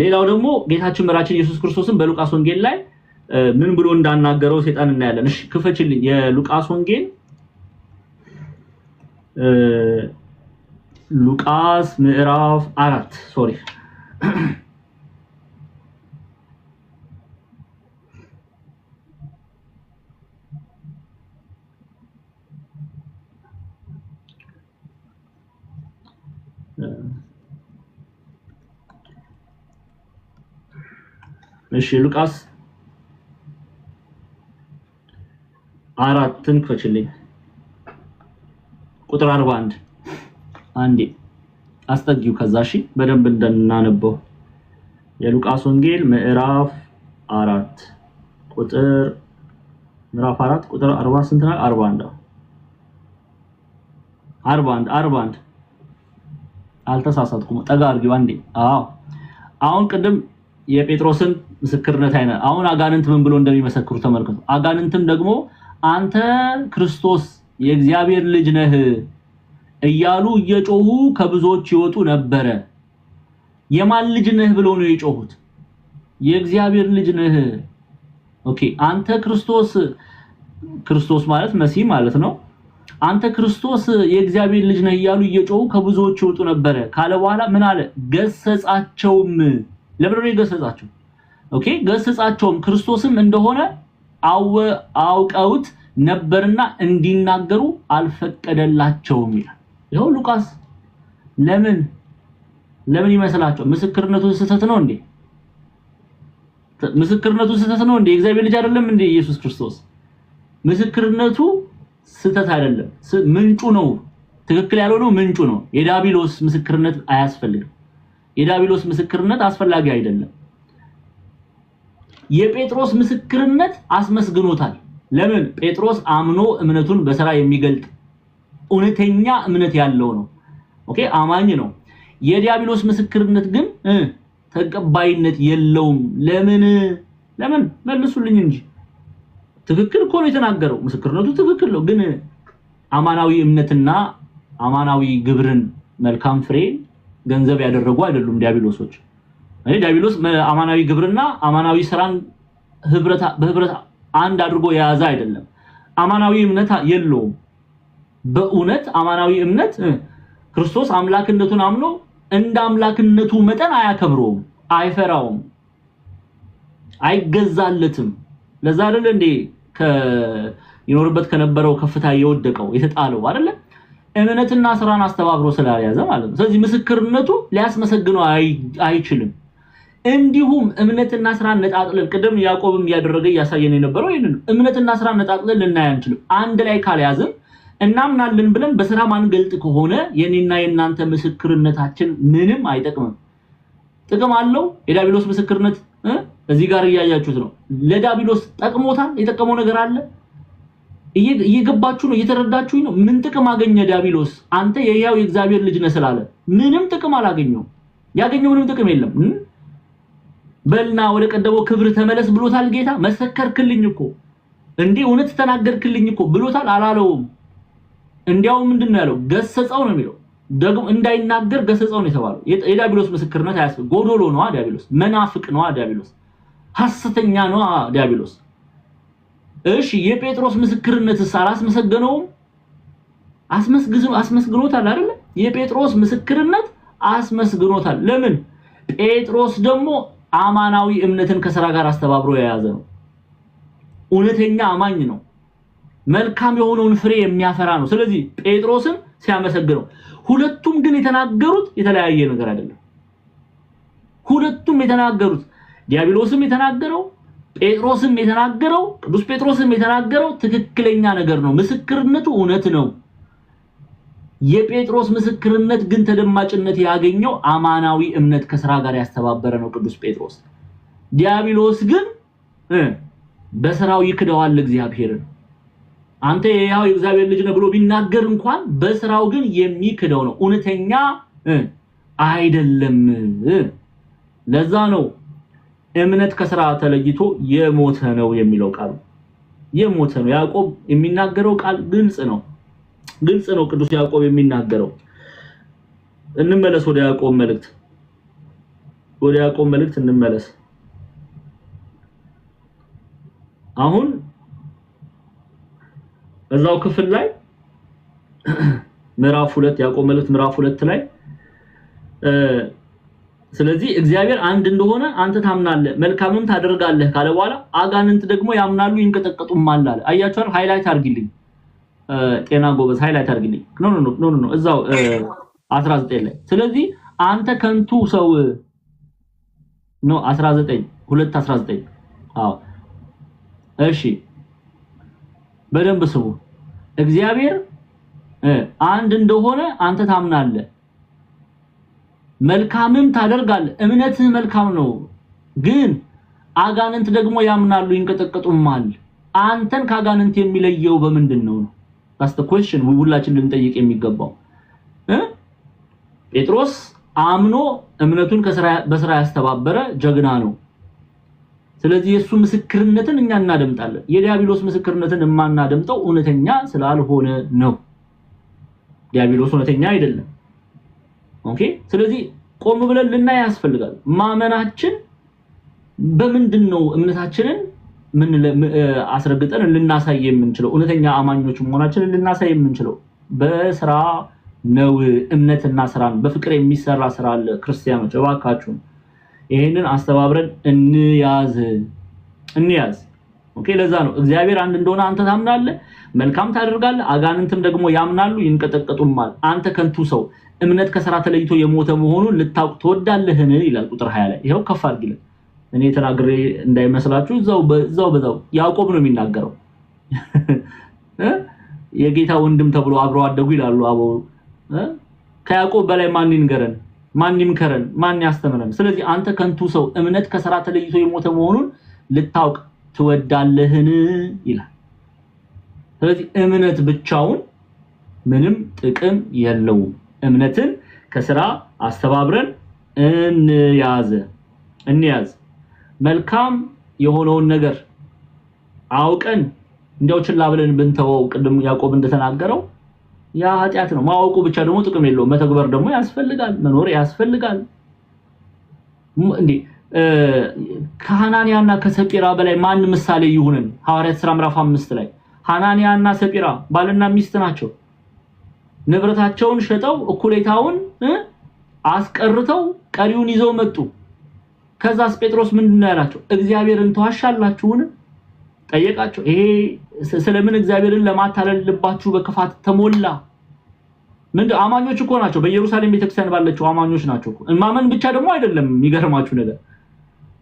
ሌላው ደግሞ ጌታችን መራችን ኢየሱስ ክርስቶስን በሉቃስ ወንጌል ላይ ምን ብሎ እንዳናገረው ሰይጣን እናያለን እሺ ክፈችልኝ የሉቃስ ወንጌል ሉቃስ ምዕራፍ 4 ሶሪ እሺ ሉቃስ 4ን ክፈችልኝ ቁጥር 41 አንዴ አስጠጊው ከዛሺ በደንብ እንደናነበው የሉቃስ ወንጌል ምዕራፍ 4 ቁጥር 40 ስንት ነው 41 አልተሳሳትኩም ጠጋ አርጊው አንዴ አሁን ቀደም የጴጥሮስን ምስክርነት አይነ አሁን አጋንንት ምን ብሎ እንደሚመሰክሩ ተመልከቱ አጋንንትም ደግሞ አንተ ክርስቶስ የእግዚአብሔር ልጅ ነህ እያሉ እየጮሁ ከብዙዎች ይወጡ ነበር የማን ልጅ ነህ ብሎ ነው የጮሁት የእግዚአብሔር ልጅ ነህ ኦኬ አንተ ክርስቶስ ማለት መሲህ ማለት ነው አንተ ክርስቶስ የእግዚአብሔር ልጅ ነህ እያሉ እየጮሁ ከብዙዎች ይወጡ ነበር ካለ በኋላ ምን አለ ገሰጻቸውም ለምንድነው የገሰጻቸው ኦኬ ገሰጻቸውም ክርስቶስም እንደሆነ አውቀውት ነበርና እንዲናገሩ አልፈቀደላቸውም ይላል ይሄው ሉቃስ ለምን ይመስላችሁ ምስክርነቱ ስህተት ነው እንዴ እግዚአብሔር ልጅ አይደለም እንዴ ኢየሱስ ክርስቶስ ምስክርነቱ ስህተት አይደለም ምንጩ ነው ትክክል ያልሆነው ምንጩ ነው የዲያብሎስ ምስክርነት አያስፈልግም የዲያብሎስ ምስክርነት አስፈላጊ አይደለም የጴጥሮስ ምስክርነት አስመስግኖታል ለምን ጴጥሮስ አምኖ እምነቱን በሥራ የሚገልጥ እውነተኛ እምነት ያለው ነው ኦኬ አማኝ ነው የዲያብሎስ ምስክርነት ግን ተቀባይነት የለውም። ለምን መልሱልኝ እንጂ ትክክል እኮ ነው የተናገረው ምስክርነቱ ትክክል ነው ግን አማናዊ እምነትና አማናዊ ግብርን መልካም ፍሬ ገንዘብ ያደረጉ አይደሉም ዲያብሎሶች ዲያብሎስ አማናዊ ግብርና አማናዊ ስራን በህብረት አንድ አድርጎ የያዘ አይደለም አማናዊ እምነት የለውም በእውነት አማናዊ እምነት ክርስቶስ አምላክነቱን አምኖ እንደ አምላክነቱ መጠን አያከብረውም አይፈራውም አይገዛለትም ለዛ አይደል እንዴ ይኖርበት ከነበረው ከፍታ የወደቀው የተጣለው አይደል እምነትና ስራን አስተባብሮ ስላልያዘ ማለት ነው ስለዚህ ምስክርነቱ ሊያስመሰግነው አይችልም እንዲሁም እምነትና ስራን ነጣጥለን ቀደም ያዕቆብም ያደረገ ያሳየን የነበረው ይሄንን እምነትና ስራን ነጣጥለን ልናይ አንችልም አንድ ላይ ካልያዝን እናምናለን ብለን በስራ ማንገልጥ ከሆነ የኔና የናንተ ምስክርነታችን ምንም አይጠቅምም ጥቅም አለው የዳቢሎስ ምስክርነት እዚህ ጋር ያያችሁት ነው ለዳቢሎስ ጠቅሞታል የጠቀመው ነገር አለ እየገባችሁ ነው እየተረዳችሁኝ ነው ምን ጥቅም አገኘ ዳቢሎስ አንተ የያው የእግዚአብሔር ልጅ ነህ ስላለ ምንም ጥቅም አላገኘው ያገኘው ምንም ጥቅም የለም በልና ወደ ቀደመው ክብር ተመለስ ብሎታል ጌታ መሰከርክልኝ እኮ እንዴ እውነት ተናገርክልኝ እኮ ብሎታል አላለውም እንዲያው ምንድነው ያለው ገሰጸው ነው የሚለው ደግሞ እንዳይናገር ገሰጸው ነው የተባለው የዳቢሎስ ምስክርነት አያስፈልግ ጎዶሎ ነው ዳቢሎስ መናፍቅ ነው ዳቢሎስ ሐሰተኛ ነው ዳቢሎስ እሺ የጴጥሮስ ምስክርነትስ አላስመሰገነውም አስመስግኖታል አይደል የጴጥሮስ ምስክርነት አስመስግኖታል ለምን ጴጥሮስ ደግሞ አማናዊ እምነትን ከሥራ ጋር አስተባብሮ የያዘ ነው እውነተኛ አማኝ ነው መልካም የሆነውን ፍሬ የሚያፈራ ነው ስለዚህ ጴጥሮስን ሲያመሰግነው ሁለቱም ግን የተናገሩት የተለያየ ነገር አይደለም ሁለቱም የተናገሩት ዲያብሎስም የተናገረው ጴጥሮስም የተናገረው ቅዱስ ጴጥሮስም የተናገረው ትክክለኛ ነገር ነው ምስክርነቱ እውነት ነው የጴጥሮስ ምስክርነት ግን ተደማጭነት ያገኘው አማናዊ እምነት ከሥራ ጋር ያስተባበረ ነው ቅዱስ ጴጥሮስ ዲያብሎስ ግን በሥራው ይክደዋል እግዚአብሔርን አንተ ያው የእግዚአብሔር ልጅ ነህ ብሎ ቢናገር እንኳን በሥራው ግን የሚክደው ነው እውነተኛ አይደለም ለዛ ነው እምነት ከሥራ ተለይቶ የሞተ ነው የሚለው ቃል የሞተ ነው ያዕቆብ የሚናገረው ቃል ግልጽ ነው ቅዱስ ያዕቆብ የሚናገረው እንመለስ ወደ ያዕቆብ መልእክት እንመለስ አሁን እዛው ክፍል ላይ ምዕራፍ 2 ያዕቆብ መልእክት ምዕራፍ 2 ላይ ስለዚህ እግዚአብሔር አንድ እንደሆነ አንተ ታምናለህ መልካምም ታደርጋለህ ካለ በኋላ አጋንንት ደግሞ ያምናሉ ይንቀጠቀጡማል አለ አያችሁ ሃይላይት አድርግልኝ ጤና ጎበዝ ሃይላይት አድርግልኝ ኖ እዛው 19 ላይ ስለዚህ አንተ ከንቱ ሰው ኖ 2:19 አዎ እሺ በደንብ ስሙ እግዚአብሔር አንድ እንደሆነ አንተ ታምናለህ መልካምም ታደርጋለህ እምነትህ መልካም ነው ግን አጋንንት ደግሞ ያምናሉ ይንቀጠቀጡማል አንተን ካጋንንት የሚለየው በምንድነው ነው that's the question ሁላችን ልንጠይቅ የሚገባው ጴጥሮስ አምኖ እምነቱን በስራ ያስተባበረ ጀግና ነው ስለዚህ የሱ ምስክርነትን እኛ እናደምጣለን የዲያብሎስ ምስክርነትን የማናደምጠው እውነተኛ ስላልሆነ ነው ዲያብሎስ እውነተኛ አይደለም ኦኬ ስለዚህ ቆም ብለን ልናይ ያስፈልጋል ማመናችን በምንድነው እምነታችንን ምን አስረግጠን ልናሳይ የምንችለው እውነተኛ አማኞች መሆናችንን ልናሳይ የምንችለው በስራ ነው እምነትና ስራን በፍቅር የሚሰራ ስራ አለ ክርስቲያኖች እባካችሁ ይሄንን አስተባብረን እንያዝ ኦኬ ለዛ ነው እግዚአብሔር አንድ እንደሆነ አንተ ታምናለህ መልካም ታደርጋለህ አጋንንትም ደግሞ ያምናሉ ይንቀጠቀጡማል አንተ ከንቱ ሰው እምነት ከሥራ ተለይቶ የሞተ መሆኑን ልታውቅ ተወዳለህን ይላል ቁጥር 20 ላይ ይሄው ከፍ አድርግልን እኔ ተናግሬ እንዳይመስላችሁ እዛው ያዕቆብ ነው የሚናገረው የጌታ ወንድም ተብሎ አብረው አደጉ ይላሉ አቦ ከያዕቆብ በላይ ማን ይንገረን ማን ይምከረን ማን ያስተምረን ስለዚህ አንተ ከንቱ ሰው እምነት ከሥራ ተለይቶ የሞተ መሆኑን ልታውቅ ትወዳለህን ይላል ስለዚህ እምነት ብቻውን ምንም ጥቅም የለውም እምነትን ከስራ አስተባብረን እንያዝ መልካም የሆነውን ነገር አውቀን እንደው ችላ ብለን ብንተወው ቅድም ያዕቆብ እንደተናገረው ያ ኃጢአት ነው ማወቁ ብቻ ደግሞ ጥቅም የለውም መተግበር ደግሞ ያስፈልጋል መኖር ያስፈልጋል እንዴ ከሐናንያና ከሰጲራ በላይ ማን ምሳሌ ይሁንን ሐዋርያት ሥራ ምዕራፍ 5 ላይ ሐናንያና ሰጲራ ባልና ሚስት ናቸው ንብረታቸውን ሸጠው እኩሌታውን አስቀርተው ቀሪውን ይዘው መጡ ከዛስ ጴጥሮስ ምንድነው ያላቸው እግዚአብሔርን ተዋሻላችሁን ጠየቃቸው ይሄ ስለምን እግዚአብሔርን ለማታለል ልባችሁ በክፋት ተሞላ አማኞች እኮ ናቸው በኢየሩሳሌም ቤተክርስቲያን ባለችው አማኞች ናቸው ማመን ብቻ ደግሞ አይደለም የሚገርማችሁ ነገር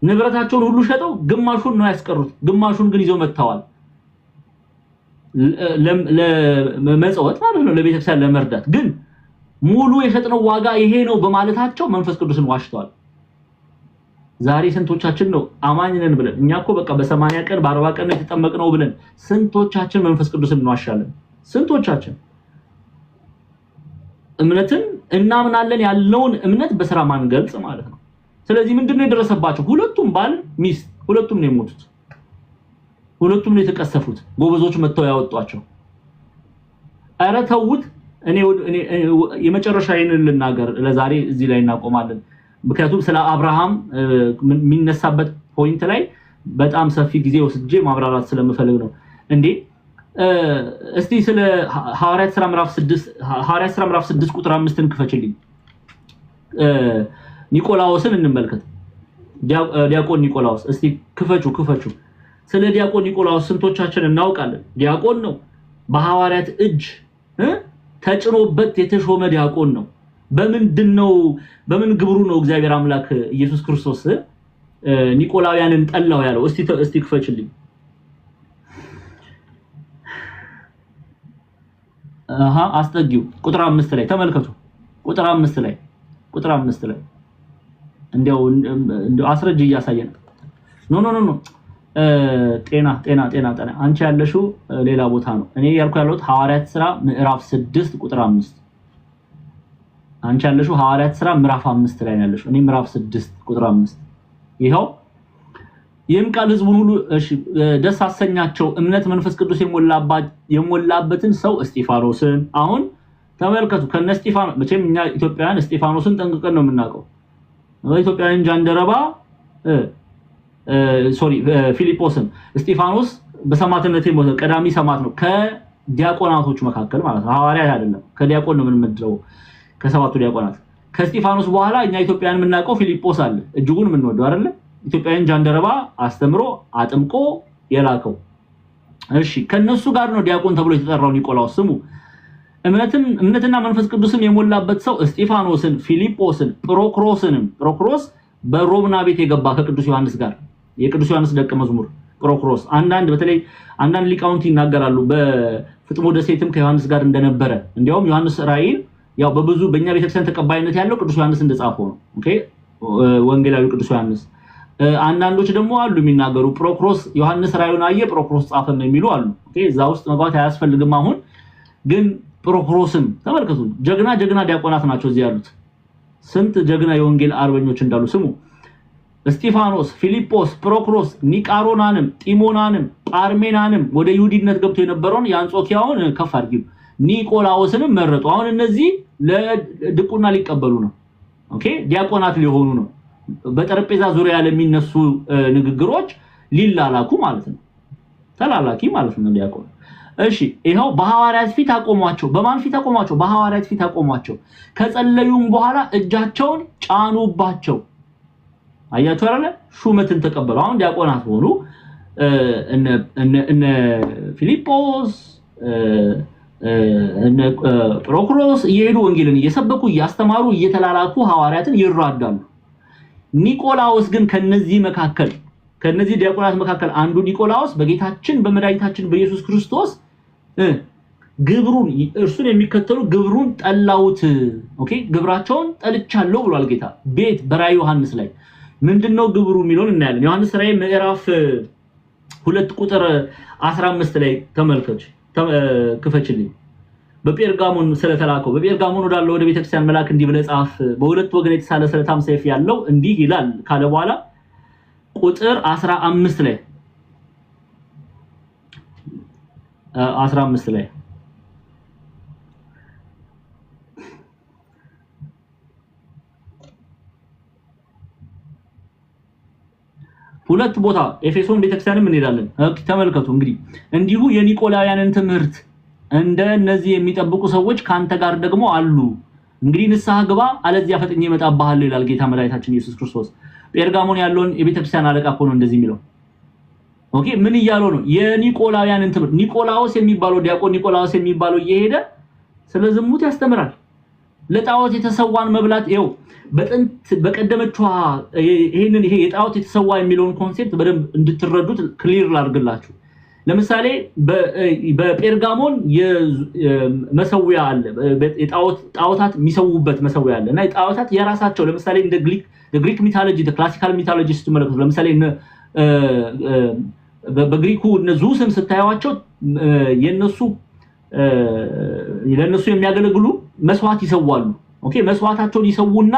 ንብረታቸውን ሁሉ ሸጠው ግማሹን ነው ያስቀሩት ግማሹን ግን ይዘው መጥተዋል ለመጽወት ማለት ነው ለቤተክርስቲያን ለመርዳት ግን ሙሉ የሸጥነው ዋጋ ይሄ ነው በማለታቸው መንፈስ ቅዱስን ዋሽተዋል ዛሬ ስንቶቻችን ነው አማኝ ነን ብለን እኛኮ በቃ በ80 ቀን በ40 ቀን የተጠመቅነው ብለን ስንቶቻችን መንፈስ ቅዱስን እንዋሻለን ስንቶቻችን እምነትን እናምናለን ያለውን እምነት በስራ ማንገልጽ ማለት ነው ስለዚህ ምንድነው የደረሰባቸው ሁለቱም ባል ሚስት ሁለቱም ነው የሞቱት ሁለቱም ነው የተቀሰፉት ጎበዞች መተው ያወጧቸው አረ ተውት እኔ የመጨረሻዬን ልናገር ለዛሬ እዚህ ላይ እናቆማለን ምክንያቱም ስለ አብርሃም የሚነሳበት ፖይንት ላይ በጣም ሰፊ ጊዜ ወስጄ ማብራራት ስለምፈልግ ነው እንዴ እስቲ ስለ ሐዋርያት ሥራ ምዕራፍ 6 ቁጥር 5ን ክፈችልኝ ኒቆላዎስን እንመልከት ዲያቆን ኒቆላዎስ እስቲ ክፈቹ ስለ ዲያቆን ኒቆላዎስ ስንቶቻችን እናውቃለን ዲያቆን ነው በሐዋርያት እጅ ተጭኖበት የተሾመ ዲያቆን ነው በምን ግብሩ ነው እግዚአብሔር አምላክ ኢየሱስ ክርስቶስ ኒቆላውያንን ጠላው ያለው እስቲ ክፈችልኝ አስተጊው ቁጥር 5 ላይ ተመልከቱ ቁጥር 5 ላይ እንደው አስረጅ እያሳየን ኖ ጤና አንቺ ያለሽው ሌላ ቦታ ነው እኔ ያልኩ ያለሁት ሐዋርያት ሥራ ምዕራፍ 6 ቁጥር 5 አንቺ ያለሽው ሐዋርያት ሥራ ምዕራፍ 5 ላይ ያለሽው እኔ ምዕራፍ 6 ቁጥር 5 ይሄው ይህም ቃል ሕዝቡን ሁሉ እሺ ደስ አሰኛቸው እምነት መንፈስ ቅዱስ የሞላበትን ሰው እስጢፋኖስን አሁን ተመልከቱ ከነ እስጢፋኖስ መቼም እኛ ኢትዮጵያውያን እስጢፋኖስን ጠንቅቀን ነው የምናውቀው ኢትዮጵያውያን ጃንደረባ ፊሊጶስን እስጢፋኖስ በሰማዕትነት የሞተ ቀዳሚ ሰማዕት ነው ከዲያቆናቶች መካከል ማለት ነው ሐዋርያት አይደለም ከዲያቆን ነው የምንመድረው ከሰባቱ ዲያቆናት ከስጢፋኖስ በኋላ እኛ ኢትዮጵያን የምናውቀው ፊሊጶስ አለ እጅጉን የምንወደው አይደለ ኢትዮጵያን ጃንደረባ አስተምሮ አጥምቆ የላከው እሺ ከነሱ ጋር ነው ዲያቆን ተብሎ የተጠራው ኒቆላዎስ ስሙ እምነትና መንፈስ ቅዱስም የሞላበት ሰው እስጢፋኖስን ፊሊጶስን ፕሮክሮስ በሮምና ቤት የገባ ከቅዱስ ዮሐንስ ጋር የቅዱስ ዮሐንስ ደቀ መዝሙር ፕሮክሮስ በተለይ አንዳንድ ሊቃውንት ይናገራሉ በፍጥሞ ደሴትም ከዮሐንስ ጋር እንደነበረ እንዲያውም ዮሐንስ ራእይን ያው በብዙ በእኛ ቤተክርስቲያን ተቀባይነት ያለው ቅዱስ ዮሐንስ እንደጻፈው ነው ኦኬ ወንጌላዊ ቅዱስ ዮሐንስ አንዳንዶች ደግሞ አሉ የሚናገሩ ፕሮክሮስ ዮሐንስ ራእዩን አየ ፕሮክሮስ ጻፈ ነው የሚሉ አሉ ኦኬ እዛ ውስጥ መግባት አያስፈልግም አሁን ግን ፕሮክሮስን ተመልከቱ ጀግና ዲያቆናት ናቸው እዚህ ያሉት ስንት ጀግና የወንጌል አርበኞች እንዳሉ ስሙ እስጢፋኖስ ፊሊጶስ ፕሮክሮስ ኒቃሮናንም ጢሞናንም ጳርሜናንም ወደ ይሁዲነት ገብቶ የነበረውን የአንጾኪያውን ከፍ አድርጊው ኒቆላዎስንም መረጡ አሁን እነዚህ ለድቁና ሊቀበሉ ነው ኦኬ ዲያቆናት ሊሆኑ ነው በጠረጴዛ ዙሪያ ለሚነሱ ንግግሮች ሊላላኩ ማለት ነው ተላላኪ ማለት ነው ዲያቆን እሺ ይሄው በሐዋርያት ፊት አቆሟቸው በማን ፊት አቆሟቸው በሐዋርያት ፊት አቆሟቸው ከጸለዩም በኋላ እጃቸውን ጫኑባቸው አያችሁ አይደለ ሹመትን ተቀበሉ አሁን ዲያቆናት ሆኑ እነ ፊሊጶስ እነ ፕሮክሮስ እየሄዱ ወንጌልን እየሰበኩ እያስተማሩ እየተላላኩ ሐዋርያትን ይራዳሉ ኒቆላዎስ ግን ከነዚህ ዲያቆናት መካከል አንዱ ኒቆላዎስ በጌታችን በመድኃኒታችን በኢየሱስ ክርስቶስ ግብሩን እርሱን የሚከተሉ ግብሩን ጠላውት ኦኬ ግብራቸውን ጠልቻለሁ ብሏል ጌታ ቤት በራእይ ዮሐንስ ላይ ምንድነው ግብሩ የሚለውን እናያለን ዮሐንስ ራእይ ምዕራፍ 2 ቁጥር 15 ላይ ተመልከቱ ክፈችልኝ በጴርጋሞን ስለተላከው በጴርጋሞን ወዳለው ወደ ቤተክርስቲያን መልአክ እንዲህ ብለህ ጻፍ በሁለት ወገን የተሳለ ስለታም ሰይፍ ያለው እንዲህ ይላል ካለ በኋላ ቁጥር 15 ላይ 15 ላይ ሁለት ቦታ ኤፌሶን ቤተክርስቲያንም እንሄዳለን ተመልከቱ እንግዲህ እንዲሁ የኒቆላውያንን ትምህርት እንደ እነዚህ የሚጠብቁ ሰዎች ካንተ ጋር ደግሞ አሉ እንግዲህ ንስሐ ግባ አለዚያ ፈጥኜ እመጣብሃለሁ ይላል ጌታ መድኃኒታችን ኢየሱስ ክርስቶስ ጴርጋሞን ያለውን የቤተክርስቲያን አለቃ እኮ ነው እንደዚህ የሚለው ኦኬ ምን ይያለው ነው የኒቆላውያንን ትምህርት ኒቆላዎስ የሚባለው ዲያቆን ኒቆላዎስ የሚባለው እየሄደ ስለ ዝሙት ያስተምራል ለጣዖት የተሰዋን መብላት ይው በጥንት በቀደመችዋ ይሄ የጣዖት የተሰዋ የሚለውን ኮንሴፕት በደንብ እንድትረዱት ክሊር ላድርግላችሁ ለምሳሌ በጴርጋሞን የመሰዊያ አለ ጣዖታት የሚሰውበት መሰዊያ አለ እና ጣዖታት የራሳቸው ለምሳሌ እንደ ግሪክ ሚቶሎጂ ክላሲካል ሚቶሎጂስት ተመለከቱ ለምሳሌ በግሪኩ ዙስን ስታዩዋቸው ለነሱ የሚያገለግሉ መስዋዕት ይሰዋሉ ኦኬ መስዋዕታቸውን ይሰውና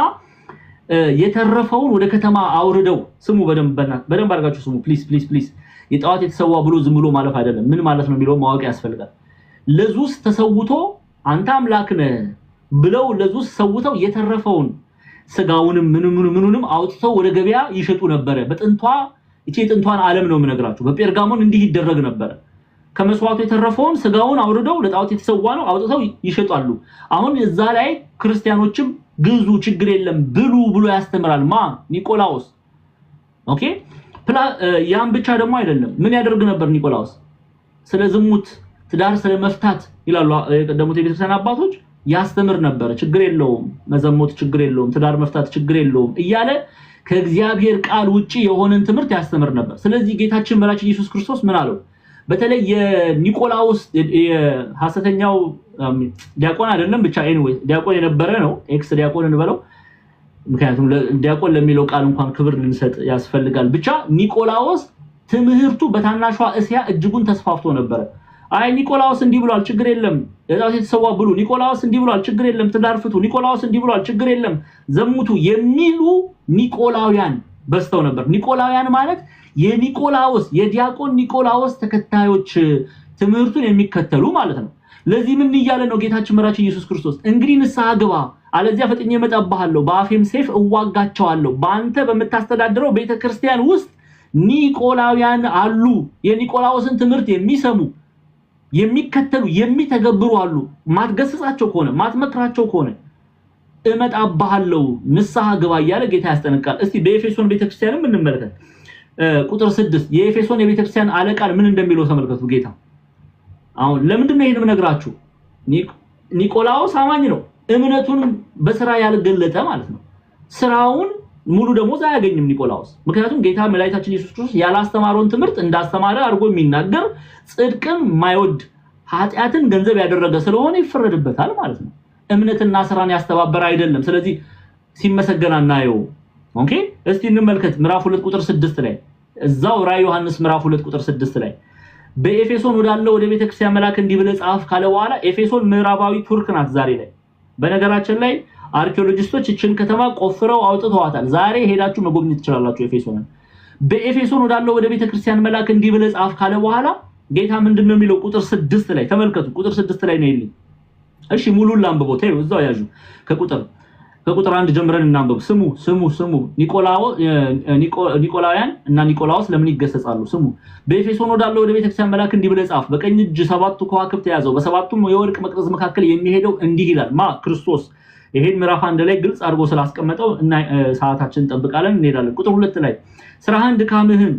የተረፈውን ወደ ከተማ አውርደው ስሙ በደንብ አድርጋችሁ ስሙ ፕሊዝ የጣዖት የተሰዋ ብሎ ዝም ብሎ ማለፍ አይደለም ምን ማለት ነው የሚለው ማወቅ ያስፈልጋል ለዙስ ተሰውቶ አንተ አምላክ ነህ ብለው ለዙስ ሰውተው የተረፈውን ስጋውንም ምኑንም አውጥተው ወደ ገበያ ይሸጡ ነበር ጥንቷን ዓለም ነው የምነግራችሁ በጴርጋሞን እንዲህ ይደረግ ነበር ከመስዋዕቱ የተረፈውን ስጋውን አውርደው ለጣዖት የተሰዋ ነው አውጥተው ይሸጣሉ አሁን እዛ ላይ ክርስቲያኖችም ግዙ ችግር የለም ብሉ ያስተምራል ኒቆላዎስ ኦኬ ያን ብቻ ደግሞ አይደለም ምን ያደርግ ነበር ኒቆላዎስ ስለ ዝሙት ትዳር ስለ መፍታት ይላሉ የቀደሙት የቤተክርስቲያን አባቶች ያስተምር ነበር ችግር የለውም መዘሞት ችግር የለውም ትዳር መፍታት ችግር የለውም እያለ ከእግዚአብሔር ቃል ውጪ የሆነን ትምህርት ያስተምር ነበር ስለዚህ ጌታችን መድኃኒታችን ኢየሱስ ክርስቶስ ምን አለው በተለይ የኒቆላዎስ የሐሰተኛው ዲያቆን አይደለም ብቻ ኤኒዌይ ዲያቆን የነበረ ነው ኤክስ ዲያቆን እንበለው ምክንያቱም ዲያቆን ለሚለው ቃል እንኳን ክብር ልንሰጥ ያስፈልጋል ብቻ ኒቆላዎስ ትምህርቱ በታናሿ እስያ እጅጉን ተስፋፍቶ ነበር አይ ኒቆላዎስ እንዲህ ብሏል ችግር የለም ለጣዖት የተሰዋ ብሉ ኒቆላዎስ እንዲህ ብሏል ችግር የለም ትዳር ፍቱ ኒቆላዎስ እንዲህ ብሏል ችግር የለም ዘሙቱ የሚሉ ኒቆላውያን በስተው ነበር ኒቆላውያን ማለት የኒቆላዎስ የዲያቆን ኒቆላዎስ ተከታዮች ትምህርቱን የሚከተሉ ማለት ነው ለዚህ ምን ይያለ ነው ጌታችን መድኃኒታችን ኢየሱስ ክርስቶስ እንግዲህ ንስሐ ግባ አለዚያ ፈጥኜ እመጣብሃለሁ በአፌም ሰይፍ እዋጋቸዋለሁ በአንተ በመታስተዳድረው ቤተክርስቲያን ውስጥ ኒቆላውያን አሉ የኒቆላዎስን ትምህርት የሚሰሙ የሚከተሉ የሚተገብሩ አሉ ማትገስጻቸው ከሆነ ማትመክራቸው ከሆነ እመጣብሃለሁ ንስሐ ግባ እያለ ጌታ ያስጠነቅቃል እስቲ በኤፌሶን ቤተክርስቲያንም እንመለከት ቁጥር 6 የኤፌሶን የቤተክርስቲያን አለቃን ምን እንደሚለው ተመልከቱ ጌታ አሁን ለምንድን ነው ይሄን መነግራችሁ ኒቆላዎስ አማኝ ነው እምነቱን በስራ ያልገለጠ ማለት ነው ስራውን ሙሉ ደሞዝ አያገኝም ኒቆላዎስ ምክንያቱም ጌታ መድኃኒታችን ኢየሱስ ክርስቶስ ያላስተማረውን ትምህርት እንዳስተማረ አድርጎ የሚናገር ጽድቅን ማይወድ ኃጢአትን ገንዘብ ያደረገ ስለሆነ ይፈረድበታል ማለት ነው እምነትና ስራን ያስተባበረ አይደለም ስለዚህ ሲመሰገን እናየው ኦኬ እስቲ እንመልከት ምዕራፍ 2 ቁጥር 6 ላይ እዛው ራዕይ ዮሐንስ ምዕራፍ 2 ቁጥር 6 ላይ በኤፌሶን ወዳለው ወደ ቤተክርስቲያን መልአክ እንዲህ ብለህ ጻፍ ካለ በኋላ ኤፌሶን ምዕራባዊ ቱርክ ናት ዛሬ ላይ በነገራችን ላይ አርኪኦሎጂስቶች እችን ከተማ ቆፍረው አውጥተዋታል ዛሬ ሄዳችሁ መጎብኘት ትችላላችሁ ኤፌሶንን በኤፌሶን ወዳለው ወደ ቤተክርስቲያን መልአክ እንዲህ ብለህ ጻፍ ካለ በኋላ ጌታ ምንድነው የሚለው ቁጥር 6 ላይ ተመልከቱ ቁጥር 6 ላይ ነው ይልኝ እሺ ሙሉን ላንብበው ተይው እዛው ያዡ ከቁጥር 1 ጀምረን እናንብብ ስሙ ኒቆላውያን እና ኒቆላዎስ ለምን ይገሰጻሉ ስሙ በኤፌሶን ወዳለው ወደ ቤተክርስቲያን መልአክ እንዲህ ብለህ ጻፍ በቀኝ እጅ ሰባቱ ከዋክብት ያዘው በሰባቱም የወርቅ መቅረዝ መካከል የሚሄደው እንዲህ ይላል ክርስቶስ ይሄን ምዕራፍ 1 ላይ ግልጽ አድርጎ ስላስቀመጠው እና ሰዓታችንን እንጠብቃለን እንሄዳለን ቁጥር 2 ላይ ስራህን ድካምህን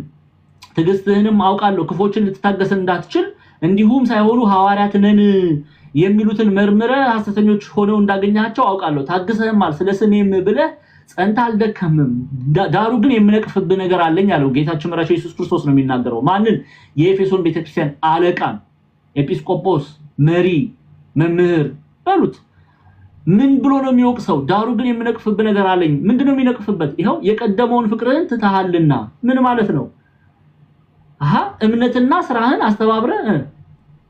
ትግስትህንም አውቃለሁ ክፎችን ልትታገስ እንዳትችል እንዲሁም ሳይሆኑ ሐዋርያት ነን የሚሉትን መርምረ ሐሰተኞች ሆነው እንዳገኛቸው አውቃለሁ ታግሰህማል ስለስሜም ብለህ ጸንታ አልደከምም ዳሩ ግን የምነቅፍብህ ነገር አለኝ አለው ጌታችን መድኃኒታችን ኢየሱስ ክርስቶስ ነው የሚናገረው ማንን የኤፌሶን ቤተክርስቲያን አለቃን ኤጲስቆጶስ መሪ መምህር በሉት ምን ብሎ ነው የሚወቅሰው ዳሩ ግን የምነቅፍብህ ነገር አለኝ ምንድነው የሚነቅፍበት ይሄው የቀደመውን ፍቅርህን ትተሃልና ምን ማለት ነው እምነትና ስራህን አስተባብረ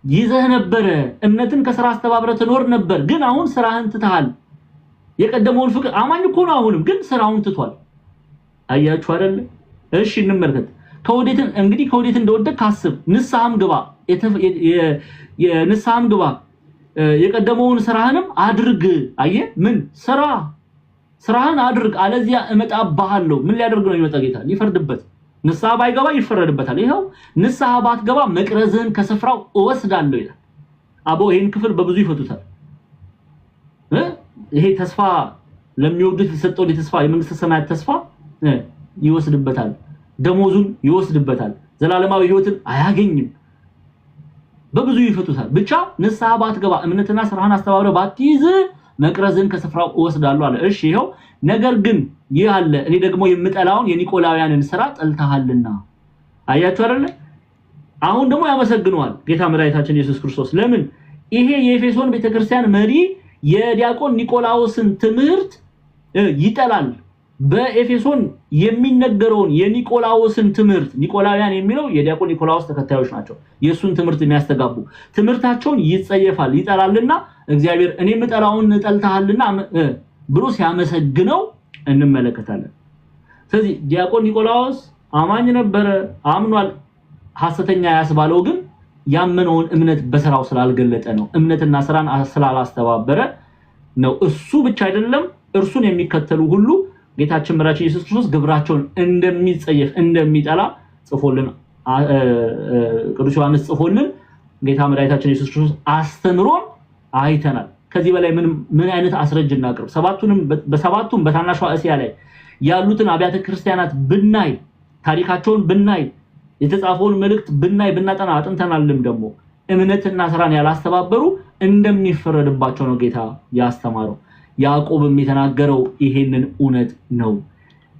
ይዘህ ነበር እምነትን ከሥራ አስተባብረ ትኖር ነበር ግን አሁን ስራህን ትተሃል የቀደመውን ፍቅር አማኝ እኮ ነው አሁንም ግን ስራውን ትቷል አያችሁ አይደል እሺ እንመልከት ከወዴት እንደወደቅ ካስብ ንስሐም ግባ የንስሐም ግባ የቀደመውን ስራህንም አድርግ አየ ምን ስራህን አድርግ አለዚያ እመጣብሃለሁ ምን ሊያደርግ ነው ይመጣ ጌታ ሊፈርድበት ንስሐ ባይገባ ይፈረድበታል ይሄው ንስሐ ባትገባ መቅረዝህን ከስፍራው እወስዳለሁ ይላል አቦ ይሄን ክፍል በብዙ ይፈቱታል ይሄ ተስፋ ለሚወዱት የተሰጠው የተስፋ የመንግስተ ሰማያት ተስፋ ይወስድበታል ደሞዙን ይወስድበታል ዘላለማዊ ህይወትን አያገኝም በብዙ ይፈቱታል ብቻ ንስሐ ባትገባ እምነትና ስራህን አስተባብረ ባትይዝ መቅረዝን ከስፍራው እወስዳለሁ አለ እሺ ይሄው ነገር ግን ይህ አለ እኔ ደግሞ የምጠላውን የኒቆላውያንን ስራ ጠልተሃልና አያችሁ አይደል አሁን ደግሞ ያመሰግነዋል ጌታ መድኃኒታችን ኢየሱስ ክርስቶስ ለምን ይሄ የኤፌሶን ቤተክርስቲያን መሪ የዲያቆን ኒቆላዎስን ትምህርት ይጠላል በኤፌሶን የሚነገረውን የኒቆላዎስን ትምህርት ኒቆላውያን የሚለው የዲያቆን ኒቆላዎስ ተከታዮች ናቸው የሱን ትምህርት የሚያስተጋቡ ትምህርታቸውን ይጸየፋል ይጠላልና እግዚአብሔር እኔ ምጠላውን ጠልተሃልና ብሎ ሲያመሰግነው እንመለከታለን ስለዚህ ዲያቆን ኒቆላዎስ አማኝ ነበር አምኗል ሐሰተኛ ያስባለው ግን ያመነውን እምነት በስራው ስላልገለጠ ነው እምነትና ስራን ስላላስተባበረ ነው እሱ ብቻ አይደለም እርሱን የሚከተሉ ሁሉ ጌታችን መድኃኒታችን ኢየሱስ ክርስቶስ ግብራቸውን እንደሚጸየፍ እንደሚጠላ ጽፎልን ቅዱስ ዮሐንስ ጽፎልን ጌታ መድኃኒታችን ኢየሱስ ክርስቶስ አስተምሮን አይተናል ከዚህ በላይ ምን አይነት አስረጅና አቅርብ በሰባቱም በታናሿ እስያ ላይ ያሉትን አብያተ ክርስቲያናት ብናይ ታሪካቸውን ብናይ የተጻፈውን መልእክት ብናይ ብናጠና አጥንተናልም ደግሞ እምነትና ስራን ያላስተባበሩ እንደሚፈረድባቸው ነው ጌታ ያስተማረው ያዕቆብም የተናገረው ይሄንን እውነት ነው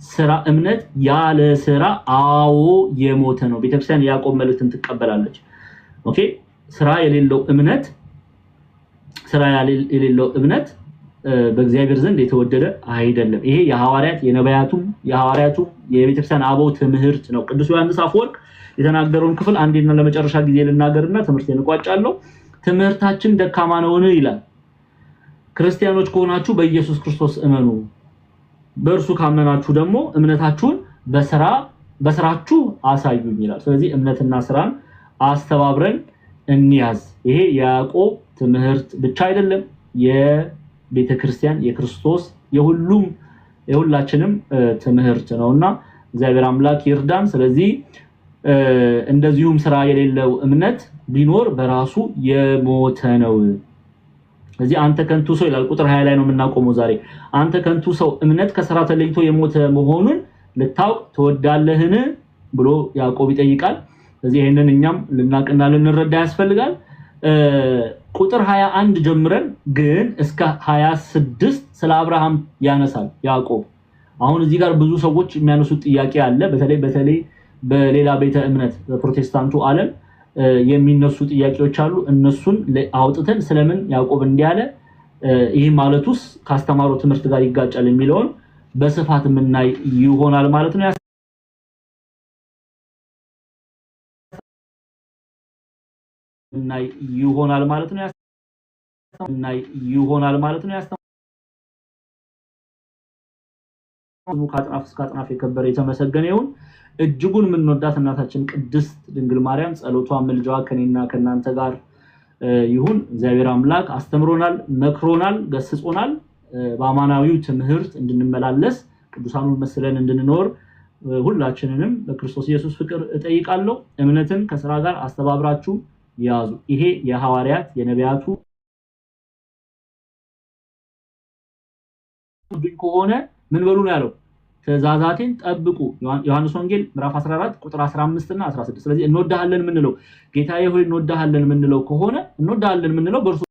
ስራ እምነት ያለ ስራ አዎ የሞተ ነው ቤተክርስቲያን ያዕቆብ መልእክትን ትቀበላለች ኦኬ ስራ የሌለው እምነት በእግዚአብሔር ዘንድ የተወደደ አይደለም ይሄ የሐዋርያት የሐዋርያቱ የቤተክርስቲያን አበው ትምህርት ነው ቅዱስ ዮሐንስ አፈወርቅ የተናገረውን ክፍል አንዴና ለመጨረሻ ጊዜ ልናገርና ትምህርቴን እቋጫለሁ ትምህርታችን ደካማ ነውን ይላል ክርስቲያኖች ከሆናችሁ በኢየሱስ ክርስቶስ እመኑ በእርሱ ካመናችሁ ደግሞ እምነታችሁን በስራችሁ አሳዩኝ ይላል ስለዚህ እምነትና ስራን አስተባብረን እንያዝ ይሄ ያዕቆብ ትምህርት ብቻ አይደለም የቤተክርስቲያን የክርስቶስ የሁላችንም ትምህርት ነውና እግዚአብሔር አምላክ ይርዳን ስለዚህ እንደዚሁም ስራ የሌለው እምነት ቢኖር በራሱ የሞተ ነው ስለዚህ አንተ ከንቱ ሰው ይላል ቁጥር 20 ላይ ነው የምናቆመው ዛሬ አንተ ከንቱ ሰው እምነት ከስራ ተለይቶ የሞተ መሆኑን ልታውቅ ተወዳለህን ብሎ ያዕቆብ ይጠይቃል ስለዚህ ይሄንን እኛም ልናቅና ልንረዳ ያስፈልጋል ቁጥር 21 ጀምረን ግን እስከ 26 ስለ አብርሃም ያነሳል ያዕቆብ አሁን እዚህ ጋር ብዙ ሰዎች የሚያነሱት ጥያቄ አለ በተለይ በሌላ ቤተ እምነት በፕሮቴስታንቱ ዓለም የሚነሱ ጥያቄዎች አሉ እነሱን አውጥተን ስለምን ያዕቆብ እንዲያለ ይሄ ማለቱስ ካስተማረው ትምህርት ጋር ይጋጫል የሚለውን በስፋት የምናይ ይሆናል ማለት ነው ይሆናል ማለት ነው ካጥናፍ እስከ አጥናፍ የከበረ የተመሰገነ ይሁን እጅጉን ምንወዳት እናታችን ቅድስት ድንግል ማርያም ጸሎቷ ምልጃዋ ከኔና ከናንተ ጋር ይሁን እግዚአብሔር አምላክ አስተምሮናል መክሮናል ገስጾናል በአማናዊው ትምህርት እንድንመላለስ ቅዱሳኑን መስለን እንድንኖር ሁላችንንም በክርስቶስ ኢየሱስ ፍቅር እጠይቃለሁ እምነትን ከሥራ ጋር አስተባብራችሁ ያዙ ይሄ የሐዋርያት የነቢያቱ ከሆነ ምን በሉ ነው ያለው ትእዛዛቴን ጠብቁ ዮሐንስ ወንጌል ምዕራፍ 14 ቁጥር 15 እና 16 ስለዚህ እንወዳሃለን ምንለው ጌታዬ ሆይ እንወዳሃለን ምንለው ከሆነ እንወዳሃለን ምንለው በእርሱ